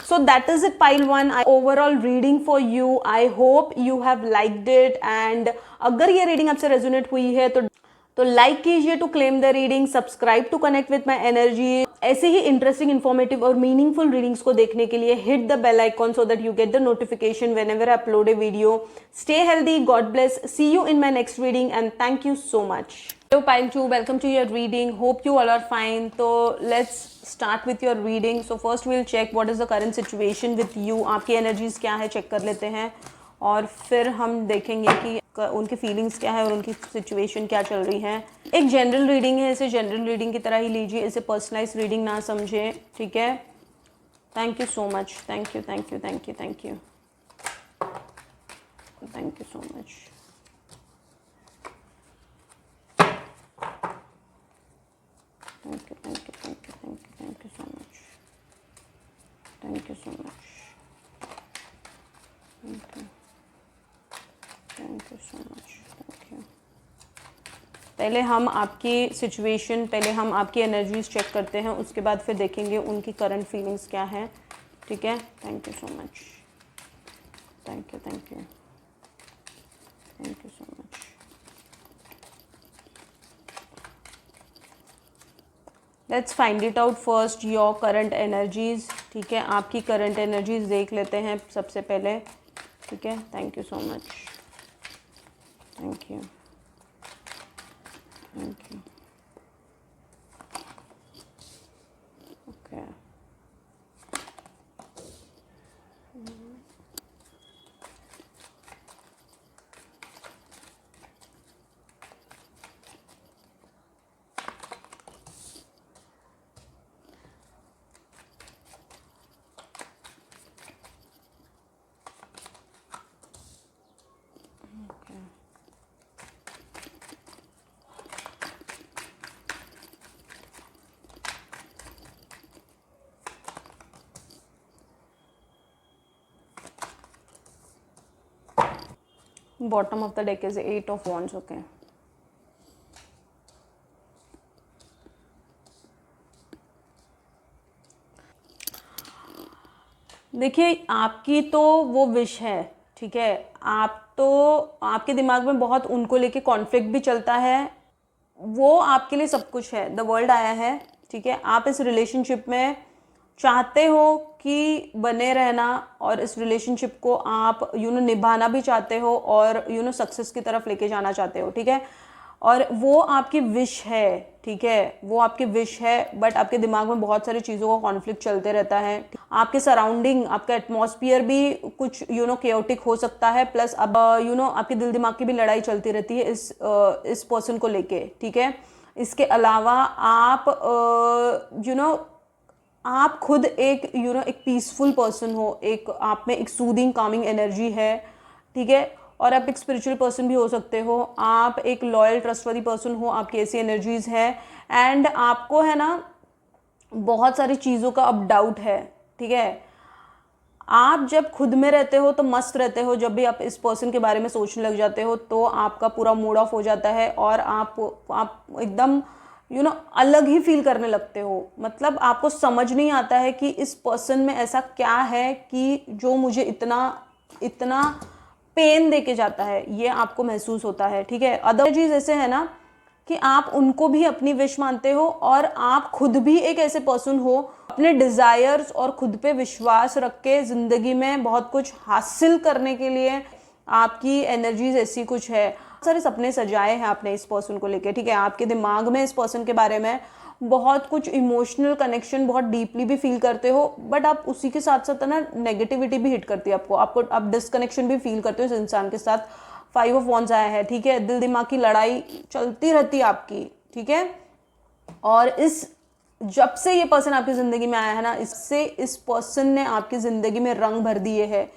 Speaker 1: So that is it pile 1, overall reading for you. I hope you have liked it, and अगर ये रीडिंग आपसे रेजोनेट हुई है तो लाइक कीजिए to claim the reading, subscribe to connect with my energy. ऐसे ही इंटरेस्टिंग, इन्फॉर्मेटिव और मीनिंगफुल रीडिंग्स को देखने के लिए hit the bell icon so that you get the notification whenever I upload a video. Stay healthy, God bless, see you in my next reading, and thank you so much. Hello pile 2, welcome to your reading. Hope you all are fine. So let's start with your reading. So first we'll check what is the current situation with you. आपकी energies क्या है, check कर लेते हैं, और फिर हम देखेंगे कि उनकी फीलिंग्स क्या है और उनकी सिचुएशन क्या चल रही है। एक जनरल रीडिंग है, इसे जनरल रीडिंग की तरह ही लीजिए, इसे पर्सनलाइज रीडिंग ना समझे, ठीक है। Thank you so much, thank you, thank you, thank you, thank you, thank you so much. Thank you, thank you, thank you, thank you, thank you so much. Thank you so much. Thank you. Thank you so much. Thank you. पहले हम आपकी situation, पहले हम आपकी energies check करते हैं, उसके बाद फिर देखेंगे उनकी करंट फीलिंग्स क्या है, ठीक है। Thank you so much, thank you, thank you, thank you so much. Let's find it out first your current energies, ठीक है। आपकी करंट एनर्जीज देख लेते हैं सबसे पहले, ठीक है। Thank you so much, thank you, thank you, okay. Bottom of the deck is 8 of Wands, okay. देखिए आपकी तो वो विश है, ठीक है। आप तो, आपके दिमाग में बहुत उनको लेके कॉन्फ्लिक्ट भी चलता है, वो आपके लिए सब कुछ है, द वर्ल्ड आया है, ठीक है। आप इस रिलेशनशिप में चाहते हो कि बने रहना, और इस रिलेशनशिप को आप निभाना भी चाहते हो, और सक्सेस की तरफ लेके जाना चाहते हो, ठीक है। और वो आपकी विश है, ठीक है, वो आपकी विश है, बट आपके दिमाग में बहुत सारी चीज़ों का कॉन्फ्लिक्ट चलते रहता है। आपके सराउंडिंग, आपका एटमॉस्फियर भी कुछ केओटिक हो सकता है, प्लस अब आपके दिल दिमाग की भी लड़ाई चलती रहती है इस पर्सन को लेके, ठीक है। इसके अलावा आप आप खुद एक एक पीसफुल पर्सन हो, एक आप में एक सूदिंग कामिंग एनर्जी है, ठीक है। और आप एक स्पिरिचुअल पर्सन भी हो सकते हो, आप एक लॉयल ट्रस्टवर्दी पर्सन हो, आपकी ऐसी एनर्जीज है। एंड आपको है ना बहुत सारी चीज़ों का अब डाउट है, ठीक है। आप जब खुद में रहते हो तो मस्त रहते हो, जब भी आप इस पर्सन के बारे में सोचने लग जाते हो तो आपका पूरा मूड ऑफ हो जाता है और आप एकदम अलग ही फील करने लगते हो। मतलब आपको समझ नहीं आता है कि इस पर्सन में ऐसा क्या है कि जो मुझे इतना इतना पेन देके जाता है, ये आपको महसूस होता है, ठीक है। अदर चीज ऐसे है ना कि आप उनको भी अपनी विश मानते हो और आप खुद भी एक ऐसे पर्सन हो अपने डिजायर्स और खुद पे विश्वास रख के जिंदगी में बहुत कुछ हासिल करने के लिए आपकी एनर्जीज ऐसी कुछ है। बहुत सारे सपने सजाए हैं आपने इस पर्सन को लेके, ठीक है। आपके दिमाग में इस पर्सन के बारे में बहुत कुछ इमोशनल कनेक्शन बहुत डीपली भी फील करते हो, बट आप उसी के साथ साथ ना नेगेटिविटी भी हिट करती है आपको आप डिसकनेक्शन भी फील करते हो इस इंसान के साथ। 5 ऑफ वॉन्ड्स आया है, ठीक है। दिल दिमाग की लड़ाई चलती रहती है आपकी, ठीक है। और जब से ये पर्सन आपकी जिंदगी में आया है ना, इससे इस पर्सन ने आपकी जिंदगी में रंग भर दिए हैं।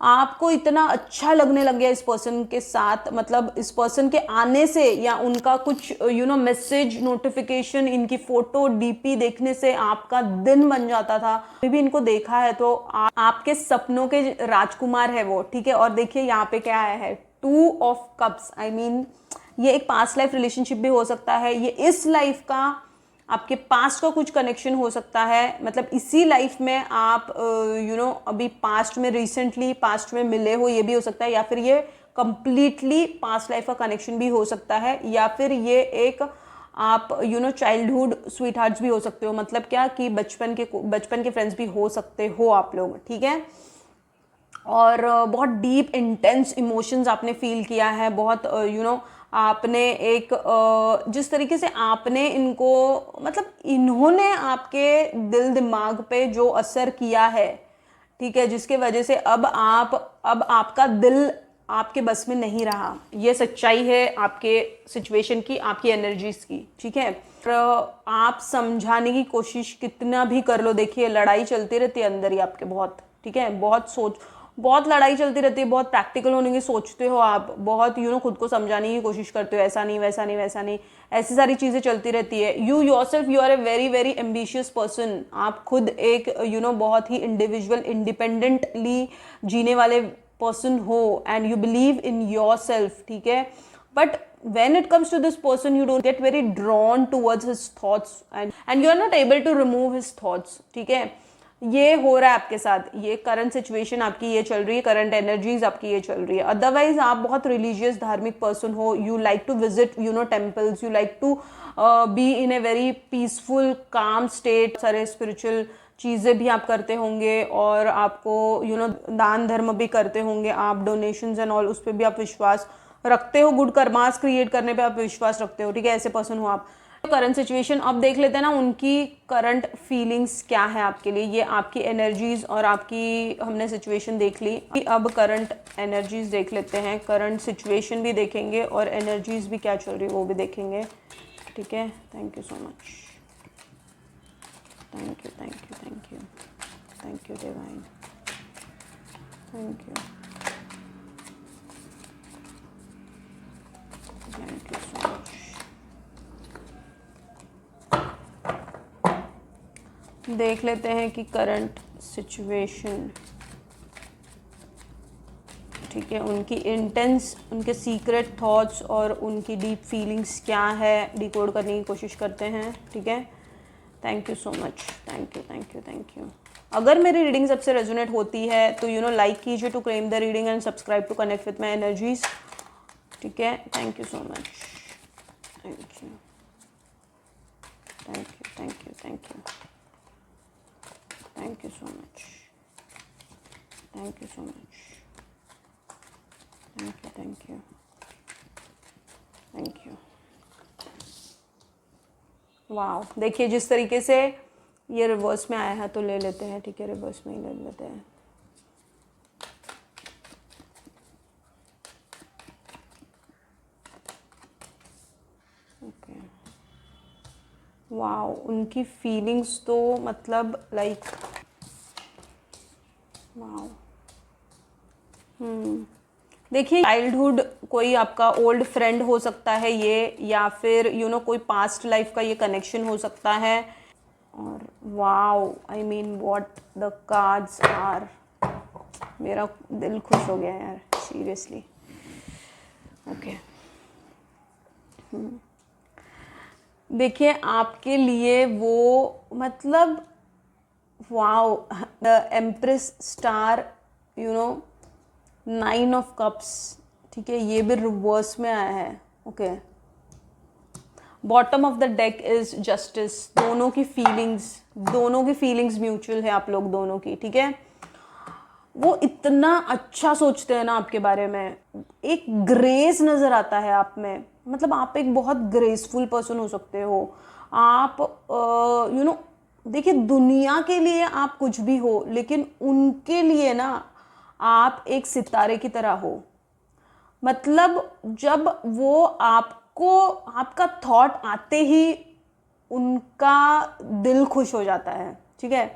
Speaker 1: आपको इतना अच्छा लगने लग गया इस पर्सन के साथ, मतलब इस पर्सन के आने से या उनका कुछ मैसेज नोटिफिकेशन, इनकी फोटो डीपी देखने से आपका दिन बन जाता था। अभी भी इनको देखा है तो आपके सपनों के राजकुमार है वो, ठीक है। और देखिए यहाँ पे क्या आया है, 2 ऑफ कप्स। आई मीन ये एक पास्ट लाइफ रिलेशनशिप भी हो सकता है, ये इस लाइफ का आपके पास्ट का कुछ कनेक्शन हो सकता है। मतलब इसी लाइफ में आप अभी पास्ट में रिसेंटली पास्ट में मिले हो, ये भी हो सकता है। या फिर ये कंप्लीटली पास्ट लाइफ का कनेक्शन भी हो सकता है, या फिर ये एक आप चाइल्डहुड स्वीट हार्ट्स भी हो सकते हो। मतलब क्या कि बचपन के फ्रेंड्स भी हो सकते हो आप लोग, ठीक है। और बहुत डीप इंटेंस इमोशंस आपने फील किया है, बहुत आपने एक जिस तरीके से आपने इनको, मतलब इन्होंने आपके दिल दिमाग पे जो असर किया है, ठीक है, जिसके वजह से अब आपका दिल आपके बस में नहीं रहा। ये सच्चाई है आपके सिचुएशन की, आपकी एनर्जीज की, ठीक है। और आप समझाने की कोशिश कितना भी कर लो, देखिए लड़ाई चलती रहती है अंदर ही आपके बहुत, ठीक है। बहुत लड़ाई चलती रहती है, बहुत प्रैक्टिकल होने की सोचते हो आप, बहुत खुद को समझाने की कोशिश करते हो, ऐसा नहीं वैसा नहीं वैसा नहीं, ऐसी सारी चीजें चलती रहती है। You yourself you are a very very ambitious person. आप खुद एक बहुत ही इंडिविजुअल इंडिपेंडेंटली जीने वाले पर्सन हो, and you believe in yourself, ठीक है। But when it comes to this person you don't get very drawn towards his thoughts and you are not able to remove his thoughts, ठीक है। ये हो रहा है आपके साथ, ये करंट सिचुएशन आपकी ये चल रही है, करंट एनर्जीज आपकी ये चल रही है। अदरवाइज आप बहुत रिलीजियस धार्मिक पर्सन हो, you like to visit temples, you like to be in a very peaceful calm state. सारे स्पिरिचुअल चीज़ें भी आप करते होंगे और आपको दान धर्म भी करते होंगे आप, डोनेशंस एंड ऑल, उस पर भी आप विश्वास रखते हो, गुड कर्मास क्रिएट करने पे आप विश्वास रखते हो, ठीक है। ऐसे पर्सन हो आप। करंट सिचुएशन अब देख लेते हैं ना, उनकी करंट फीलिंग्स क्या है आपके लिए। ये आपकी एनर्जीज और आपकी हमने सिचुएशन देख ली, अब करंट एनर्जीज देख लेते हैं। करंट सिचुएशन भी देखेंगे और एनर्जीज भी क्या चल रही है वो भी देखेंगे, ठीक है। Thank you so much, thank you thank you thank you thank you divine, thank you thank you so much. देख लेते हैं कि करंट सिचुएशन, ठीक है, उनकी इंटेंस, उनके सीक्रेट थॉट्स और उनकी डीप फीलिंग्स क्या है, डिकोड करने की कोशिश करते हैं, ठीक है। Thank you so much, thank you thank you thank you. अगर मेरी रीडिंग सबसे रेजोनेट होती है तो लाइक कीजिए to claim the reading and subscribe to connect with my energies, ठीक है। Thank you so much, thank you thank you thank you thank you thank you so much, thank you so much, thank you thank you thank you. वाह, देखिए जिस तरीके से ये reverse में आया है तो ले लेते हैं, ठीक है, रिवर्स में ही ले लेते हैं। ओके, वाह, उनकी फीलिंग्स तो मतलब लाइक वाह। देखिए चाइल्डहुड कोई आपका ओल्ड फ्रेंड हो सकता है ये, या फिर कोई पास्ट लाइफ का ये कनेक्शन हो सकता है। और wow, I mean what the cards are, मेरा दिल खुश हो गया यार, सीरियसली। ओके, देखिए आपके लिए वो मतलब wow, the empress star, 9 of cups, ठीक है, ये भी रिवर्स में आया है। Okay, bottom of the deck is justice. दोनों की फीलिंग्स म्यूचुअल है आप लोग दोनों की, ठीक है। वो इतना अच्छा सोचते हैं ना आपके बारे में, एक ग्रेस नजर आता है आप में, मतलब आप एक बहुत ग्रेसफुल पर्सन हो सकते हो आप। देखिए दुनिया के लिए आप कुछ भी हो, लेकिन उनके लिए ना आप एक सितारे की तरह हो। मतलब जब वो आपको, आपका थॉट आते ही उनका दिल खुश हो जाता है, ठीक है।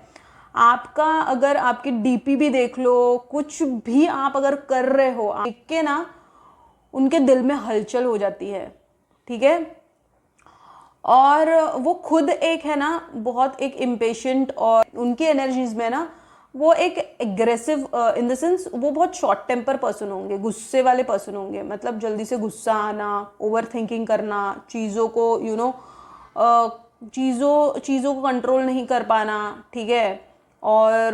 Speaker 1: आपका अगर आपकी डीपी भी देख लो, कुछ भी आप अगर कर रहे हो, देख के ना उनके दिल में हलचल हो जाती है, ठीक है। और वो खुद एक है ना बहुत एक इम्पेशेंट, और उनकी एनर्जीज में ना वो एक एग्रेसिव इन द सेंस, वो बहुत शॉर्ट टेम्पर पर्सन होंगे, गुस्से वाले पर्सन होंगे, मतलब जल्दी से गुस्सा आना, ओवर थिंकिंग करना, चीज़ों को चीज़ों को कंट्रोल नहीं कर पाना, ठीक है। और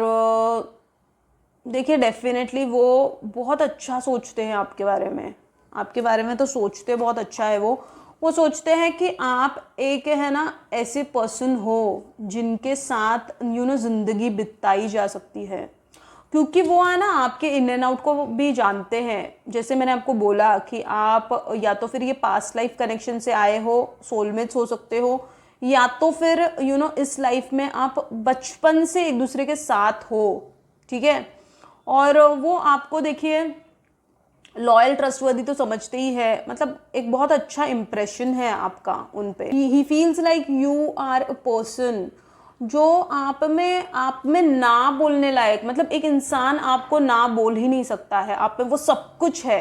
Speaker 1: देखिए डेफिनेटली वो बहुत अच्छा सोचते हैं आपके बारे में तो सोचते बहुत अच्छा है। वो सोचते हैं कि आप एक है ना ऐसे पर्सन हो जिनके साथ जिंदगी बिताई जा सकती है, क्योंकि वो है ना आपके इन एंड आउट को भी जानते हैं। जैसे मैंने आपको बोला कि आप या तो फिर ये पास्ट लाइफ कनेक्शन से आए हो, सोलमेट्स हो सकते हो, या तो फिर इस लाइफ में आप बचपन से एक दूसरे के साथ हो, ठीक है। और वो आपको देखिए लॉयल ट्रस्टवर्दी तो समझते ही है, मतलब एक बहुत अच्छा इंप्रेशन है आपका उन पे। He feels like you are a person जो आप में ना बोलने लायक, मतलब एक इंसान आपको ना बोल ही नहीं सकता है, आप में वो सब कुछ है,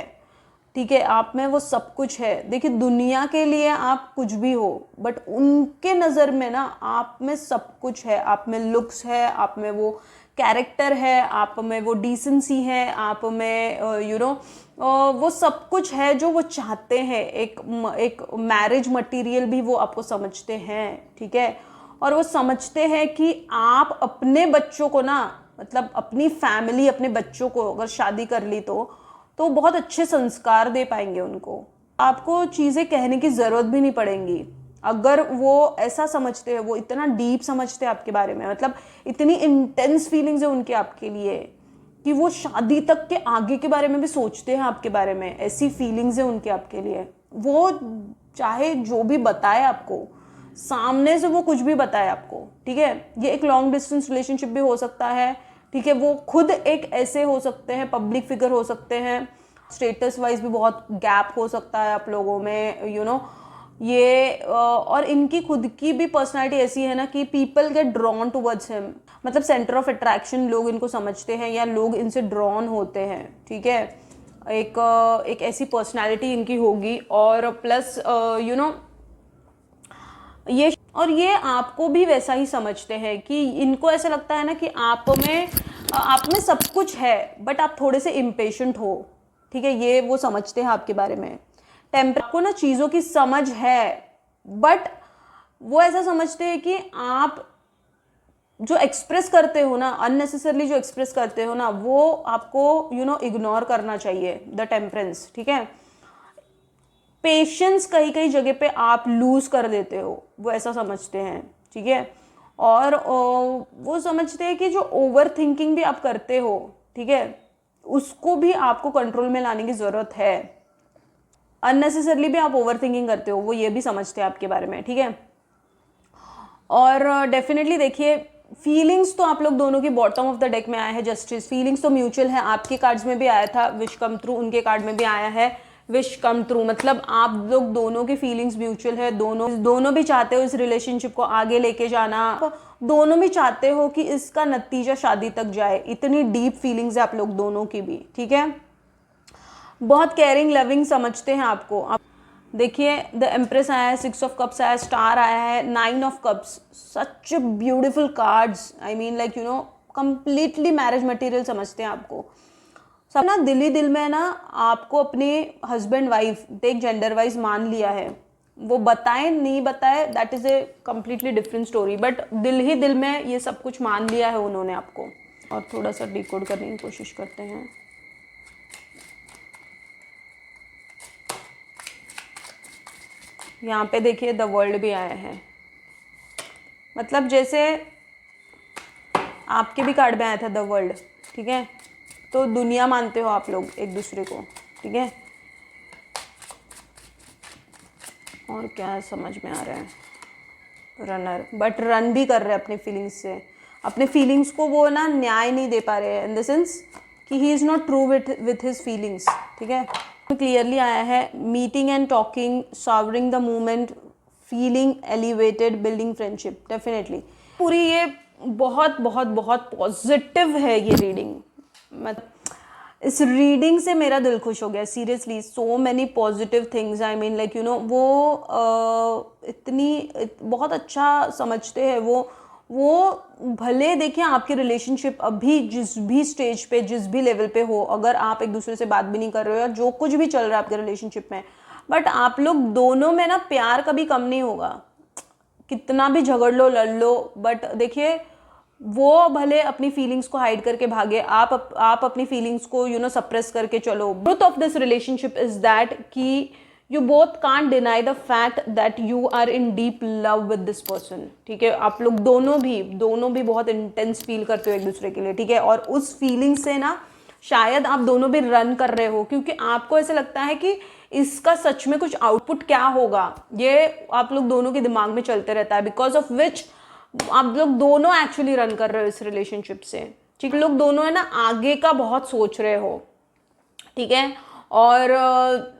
Speaker 1: ठीक है, आप में वो सब कुछ है। देखिए दुनिया के लिए आप कुछ भी हो, बट उनके नज़र में ना आप में सब कुछ है। आप में लुक्स है, आप में वो कैरेक्टर है, आप में वो डिसेंसी है, आप में वो सब कुछ है जो वो चाहते हैं। एक मैरिज मटेरियल भी वो आपको समझते हैं, ठीक है। और वो समझते हैं कि आप अपने बच्चों को ना, मतलब अपनी फैमिली, अपने बच्चों को अगर शादी कर ली तो बहुत अच्छे संस्कार दे पाएंगे उनको। आपको चीज़ें कहने की ज़रूरत भी नहीं पड़ेंगी अगर वो ऐसा समझते हैं, वो इतना डीप समझते हैं आपके बारे में, मतलब इतनी इंटेंस फीलिंग्स है उनके आपके लिए कि वो शादी तक के आगे के बारे में भी सोचते हैं आपके बारे में। ऐसी फीलिंग्स है उनके आपके लिए। वो चाहे जो भी बताए आपको, सामने से वो कुछ भी बताए आपको, ठीक है। ये एक लॉन्ग डिस्टेंस रिलेशनशिप भी हो सकता है, ठीक है। वो खुद एक ऐसे हो सकते हैं, पब्लिक फिगर हो सकते हैं, स्टेटस वाइज भी बहुत गैप हो सकता है आप लोगों में, ये और इनकी खुद की भी पर्सनालिटी ऐसी है ना कि people get drawn towards him, मतलब सेंटर ऑफ अट्रैक्शन लोग इनको समझते हैं या लोग इनसे ड्रॉन होते हैं, ठीक है। एक ऐसी पर्सनालिटी इनकी होगी। और प्लस ये आपको भी वैसा ही समझते हैं कि इनको ऐसा लगता है ना कि आप में सब कुछ है, बट आप थोड़े से इम्पेशेंट हो, ठीक है। ये वो समझते हैं आपके बारे में। टेम्पर को ना चीज़ों की समझ है, बट वो ऐसा समझते हैं कि आप जो एक्सप्रेस करते हो ना, अननेसेसरली जो एक्सप्रेस करते हो ना, वो आपको इग्नोर करना चाहिए, द टेम्परेंस, ठीक है। पेशेंस कहीं कहीं जगह पे आप लूज कर देते हो, वो ऐसा समझते हैं, ठीक है। और वो समझते हैं कि जो ओवर थिंकिंग भी आप करते हो, ठीक है, उसको भी आपको कंट्रोल में लाने की ज़रूरत है। अननेसेसरली भी आप ओवर थिंकिंग करते हो, वो ये भी समझते हैं आपके बारे में, ठीक है। और डेफिनेटली देखिए फीलिंग्स तो आप लोग दोनों की बॉटम ऑफ द डेक में आया है जस्टिस, फीलिंग्स तो म्यूचुअल है, आपके कार्ड्स में भी आया था विश कम ट्रू, उनके कार्ड में भी आया है विश कम ट्रू, मतलब आप लोग दोनों की फीलिंग्स म्यूचुअल है, दोनों भी चाहते हो इस रिलेशनशिप को आगे लेके जाना, दोनों भी चाहते हो कि इसका नतीजा शादी तक जाए, इतनी डीप फीलिंग्स है आप लोग दोनों की भी, ठीक है। बहुत केयरिंग लविंग समझते हैं आपको। आप देखिए द एम्प्रेस आया है, 6 ऑफ कप्स आया है, स्टार आया है, 9 of cups, such beautiful cards, I mean like you know completely marriage material समझते हैं आपको सब ना, दिल ही दिल में ना आपको अपने हस्बैंड वाइफ एक जेंडर वाइज मान लिया है, वो बताए नहीं बताए that is a completely different story, but दिल ही दिल में ये सब कुछ मान लिया है उन्होंने आपको। और थोड़ा सा डिकोड करने की कोशिश करते हैं। यहाँ पे देखिए द वर्ल्ड भी आया है, मतलब जैसे आपके भी कार्ड में आया था द वर्ल्ड, ठीक है, तो दुनिया मानते हो आप लोग एक दूसरे को, ठीक है। और क्या समझ में आ रहा है, रनर, बट रन भी कर रहे हैं अपने फीलिंग्स से, अपने फीलिंग्स को वो ना न्याय नहीं दे पा रहे हैं इन द सेंस कि he is not true with his feelings, ठीक है। क्लियरली आया है meeting and talking, savouring the moment, feeling elevated, building friendship, definitely पूरी ये बहुत बहुत बहुत पॉजिटिव है ये रीडिंग, मतलब इस रीडिंग से मेरा दिल खुश हो गया seriously, so many positive things, I mean like you know वो बहुत अच्छा समझते हैं वो भले देखिए आपके रिलेशनशिप अभी जिस भी स्टेज पे जिस भी लेवल पे हो, अगर आप एक दूसरे से बात भी नहीं कर रहे हो या जो कुछ भी चल रहा है आपके रिलेशनशिप में, बट आप लोग दोनों में ना प्यार कभी कम नहीं होगा, कितना भी झगड़ लो लड़ लो, बट देखिए वो भले अपनी फीलिंग्स को हाइड करके भागे, आप अपनी फीलिंग्स को यू नो सप्रेस करके चलो। Truth of this relationship is that कि you both can't deny the fact that you are in deep love with this person, ठीक है। आप लोग दोनों भी बहुत इंटेंस फील करते हो एक दूसरे के लिए, ठीक है। और उस फीलिंग से ना शायद आप दोनों भी रन कर रहे हो, क्योंकि आपको ऐसे लगता है कि इसका सच में कुछ आउटपुट क्या होगा, ये आप लोग दोनों के दिमाग में चलते रहता है, बिकॉज ऑफ विच आप लोग दोनों एक्चुअली रन कर रहे हो इस रिलेशनशिप से, ठीक है। लोग दोनों है ना आगे का बहुत सोच रहे हो, ठीक है। और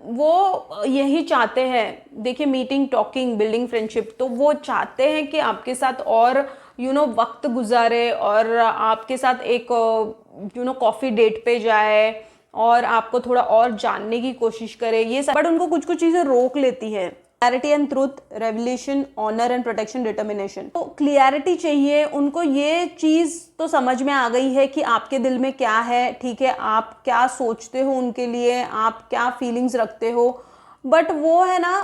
Speaker 1: वो यही चाहते हैं, देखिए मीटिंग टॉकिंग बिल्डिंग फ्रेंडशिप, तो वो चाहते हैं कि आपके साथ और यू नो वक्त गुजारे और आपके साथ एक यू नो कॉफ़ी डेट पे जाए और आपको थोड़ा और जानने की कोशिश करे, ये सब, बट उनको कुछ कुछ चीज़ें रोक लेती है। Clarity and truth, revelation, honour and protection, determination, तो क्लियरिटी चाहिए उनको, ये चीज़ तो समझ में आ गई है कि आपके दिल में क्या है, ठीक है, आप क्या सोचते हो उनके लिए, आप क्या फीलिंग्स रखते हो, बट वो है ना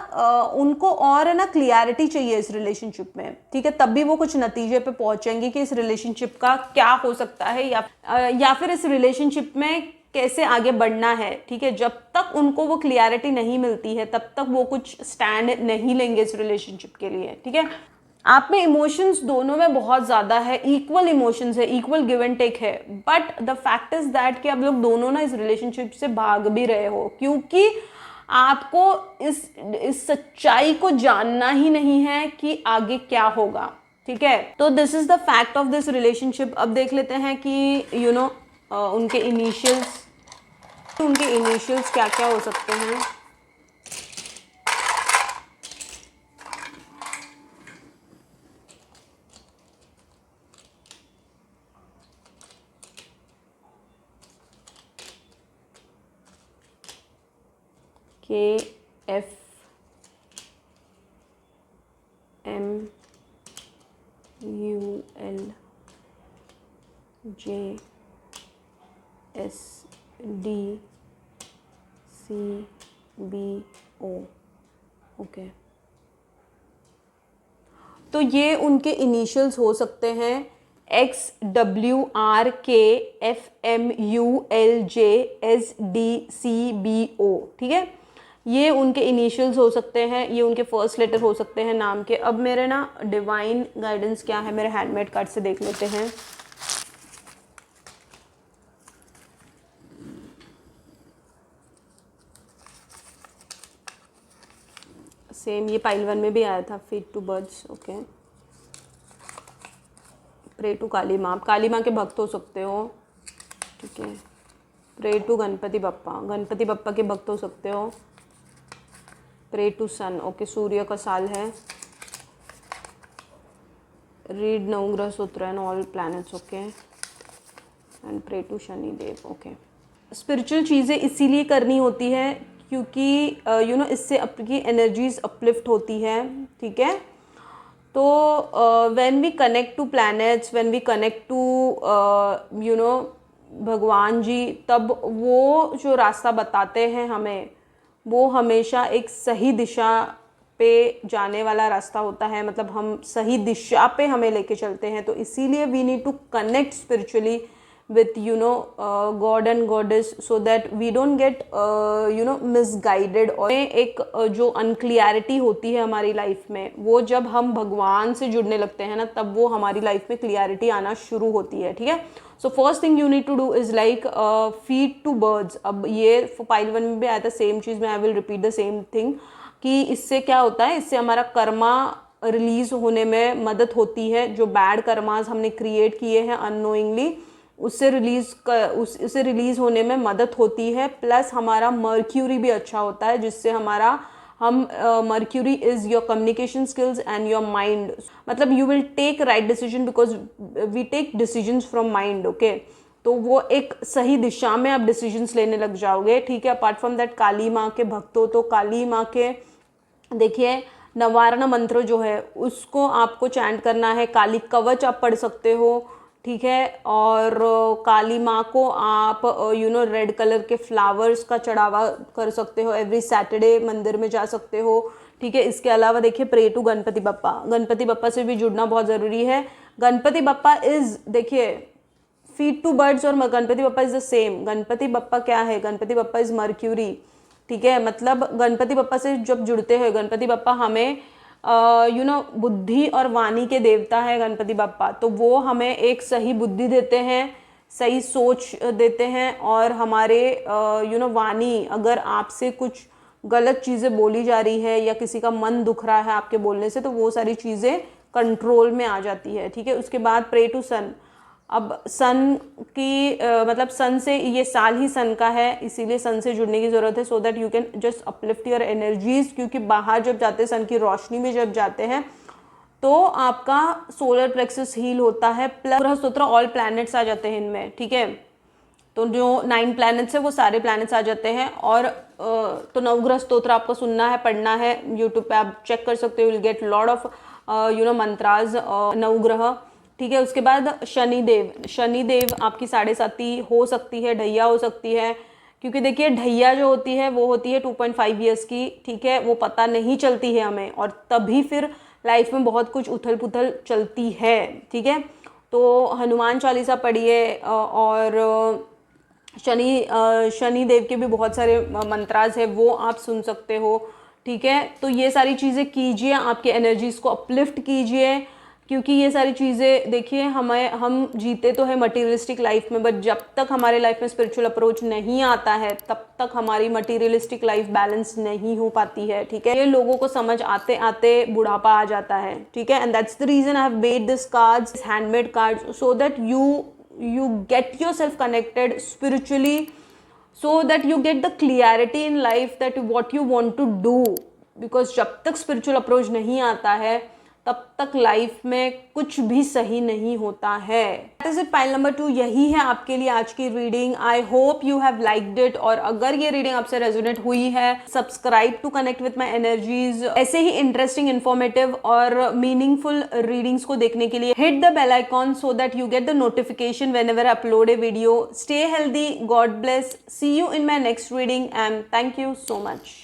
Speaker 1: उनको और है ना क्लियरिटी चाहिए इस रिलेशनशिप में, ठीक है, तब भी वो कुछ नतीजे पे पहुंचेंगे कि इस रिलेशनशिप का क्या हो सकता है या फिर इस रिलेशनशिप में कैसे आगे बढ़ना है, ठीक है। जब तक उनको वो क्लियरिटी नहीं मिलती है तब तक वो कुछ स्टैंड नहीं लेंगे इस रिलेशनशिप के लिए, ठीक है। आप में इमोशंस दोनों में बहुत ज़्यादा है, इक्वल इमोशंस है, इक्वल गिव एंड टेक है, but the fact is that कि आप लोग दोनों ना इस रिलेशनशिप से भाग भी रहे हो, क्योंकि आपको इस सच्चाई को जानना ही नहीं है कि आगे क्या होगा, ठीक है। तो this is the fact of this relationship. अब देख लेते हैं कि यू नो उनके इनिशियल्स क्या क्या हो सकते हैं। KFMJ SDCBO, okay. तो ये उनके इनिशियल्स हो सकते हैं, XWRKFMULJSDCBO, ठीक है। ये उनके इनिशियल्स हो सकते हैं, ये उनके फर्स्ट लेटर हो सकते हैं नाम के। अब मेरे ना डिवाइन गाइडेंस क्या है, मेरे हैंडमेड कार्ड से देख लेते हैं। सेम ये पाइल 1 में भी आया था, feed to birds, okay. Pray to Kali माँ, आप काली माँ के भक्त हो सकते हो, ठीक है। प्रे टू गणपति बप्पा, गणपति बप्पा के भक्त हो सकते हो। Pray to sun, okay, Surya का साल है। Read Navagraha sutra and all planets, okay, and pray to Shani Dev, okay. Spiritual चीज़ें इसीलिए करनी होती है क्योंकि यू नो इससे आपकी एनर्जीज अपलिफ्ट होती है, ठीक है। तो when we connect to planets, when we connect to you know भगवान जी, तब वो जो रास्ता बताते हैं हमें, वो हमेशा एक सही दिशा पे जाने वाला रास्ता होता है, मतलब हम सही दिशा पे हमें लेके चलते हैं। तो इसीलिए we need to connect spiritually with you know God and goddess so that we don't get you know misguided। और एक जो अनक्लियरिटी होती है हमारी लाइफ में, वो जब हम भगवान से जुड़ने लगते हैं ना, तब वो हमारी लाइफ में क्लियरिटी आना शुरू होती है, ठीक है। So first thing you need to do is like feed to birds. अब ये पाइल 1 में भी आया था सेम चीज़ में, I will repeat the same thing कि इससे क्या होता है, इससे हमारा कर्मा रिलीज होने में मदद होती है। जो बैड कर्मास हमने क्रिएट किए हैं अननोइंगली, उससे रिलीज होने में मदद होती है। प्लस हमारा मर्क्यूरी भी अच्छा होता है, जिससे हमारा Mercury is your communication skills and your mind, मतलब you will take right decision because we take decisions from mind, okay. तो वो एक सही दिशा में आप डिसीजंस लेने लग जाओगे, ठीक है। अपार्ट फ्रॉम दैट काली माँ के भक्त हो तो काली माँ के देखिए नवारण मंत्र जो है उसको आपको चैंट करना है। काली कवच आप पढ़ सकते हो, ठीक है। और काली माँ को आप यू नो रेड कलर के फ्लावर्स का चढ़ावा कर सकते हो, एवरी सैटरडे मंदिर में जा सकते हो, ठीक है। इसके अलावा देखिए प्रे टू गणपति बप्पा, गणपति बप्पा से भी जुड़ना बहुत ज़रूरी है। गणपति बप्पा इज, देखिए फीड टू बर्ड्स और Ganpati Bappa is the same. Ganpati Bappa क्या है, गणपति बप्पा इज मर्क्यूरी, ठीक है। मतलब गणपति बप्पा से जब जुड़ते हैं, गणपति बप्पा हमें यू नो बुद्धि और वाणी के देवता है गणपति बप्पा, तो वो हमें एक सही बुद्धि देते हैं, सही सोच देते हैं। और हमारे यू नो वाणी, अगर आपसे कुछ गलत चीज़ें बोली जा रही है या किसी का मन दुख रहा है आपके बोलने से, तो वो सारी चीज़ें कंट्रोल में आ जाती है, ठीक है। उसके बाद प्रे टू सन। अब सन की मतलब सन से, ये साल ही सन का है, इसीलिए सन से जुड़ने की ज़रूरत है सो that you can just uplift your energies. क्योंकि बाहर जब जाते हैं, सन की रोशनी में जब जाते हैं, तो आपका सोलर प्लेक्सस हील होता है। प्लस ग्रह सूत्र ऑल प्लैनेट्स आ जाते हैं इनमें, ठीक है। तो जो 9 प्लैनेट्स है वो सारे प्लैनेट्स आ जाते हैं। और तो नवग्रह स्तोत्र आपको सुनना है, पढ़ना है, यूट्यूब पे आप चेक कर सकते हो, will get lot of you know mantras नवग्रह, ठीक है। उसके बाद शनिदेव, शनिदेव आपकी 7.5 हो सकती है, ढैया हो सकती है। क्योंकि देखिए ढैया जो होती है वो होती है 2.5 ईयर्स की, ठीक है। वो पता नहीं चलती है हमें, और तभी फिर लाइफ में बहुत कुछ उथल पुथल चलती है, ठीक है। तो हनुमान चालीसा पढ़िए, और शनिदेव के भी बहुत सारे मंत्राज है, वो आप सुन सकते हो, ठीक है। तो ये सारी चीज़ें कीजिए, आपके एनर्जीज को अपलिफ्ट कीजिए। क्योंकि ये सारी चीज़ें देखिए हम जीते तो है मटीरियलिस्टिक लाइफ में, बट जब तक हमारे लाइफ में स्पिरिचुअल अप्रोच नहीं आता है, तब तक हमारी मटीरियलिस्टिक लाइफ बैलेंस नहीं हो पाती है, ठीक है। ये लोगों को समझ आते आते बुढ़ापा आ जाता है, ठीक है। And that's the reason I have made this cards, handmade cards, so that you get yourself connected spiritually, so that you get the clarity in life that what you want to do। because जब तक spiritual approach नहीं आता है, तब तक life में कुछ भी सही नहीं होता है। That is it, pile number 2 यही है आपके लिए आज की reading. I hope you have liked it. और अगर ये रीडिंग आपसे रेजोनेट हुई है, subscribe to connect with my energies. ऐसे ही इंटरेस्टिंग, इन्फॉर्मेटिव और मीनिंगफुल रीडिंग्स को देखने के लिए hit the bell icon so that you get the notification whenever upload a video. Stay healthy, God bless, see you in my next reading, and thank you so much.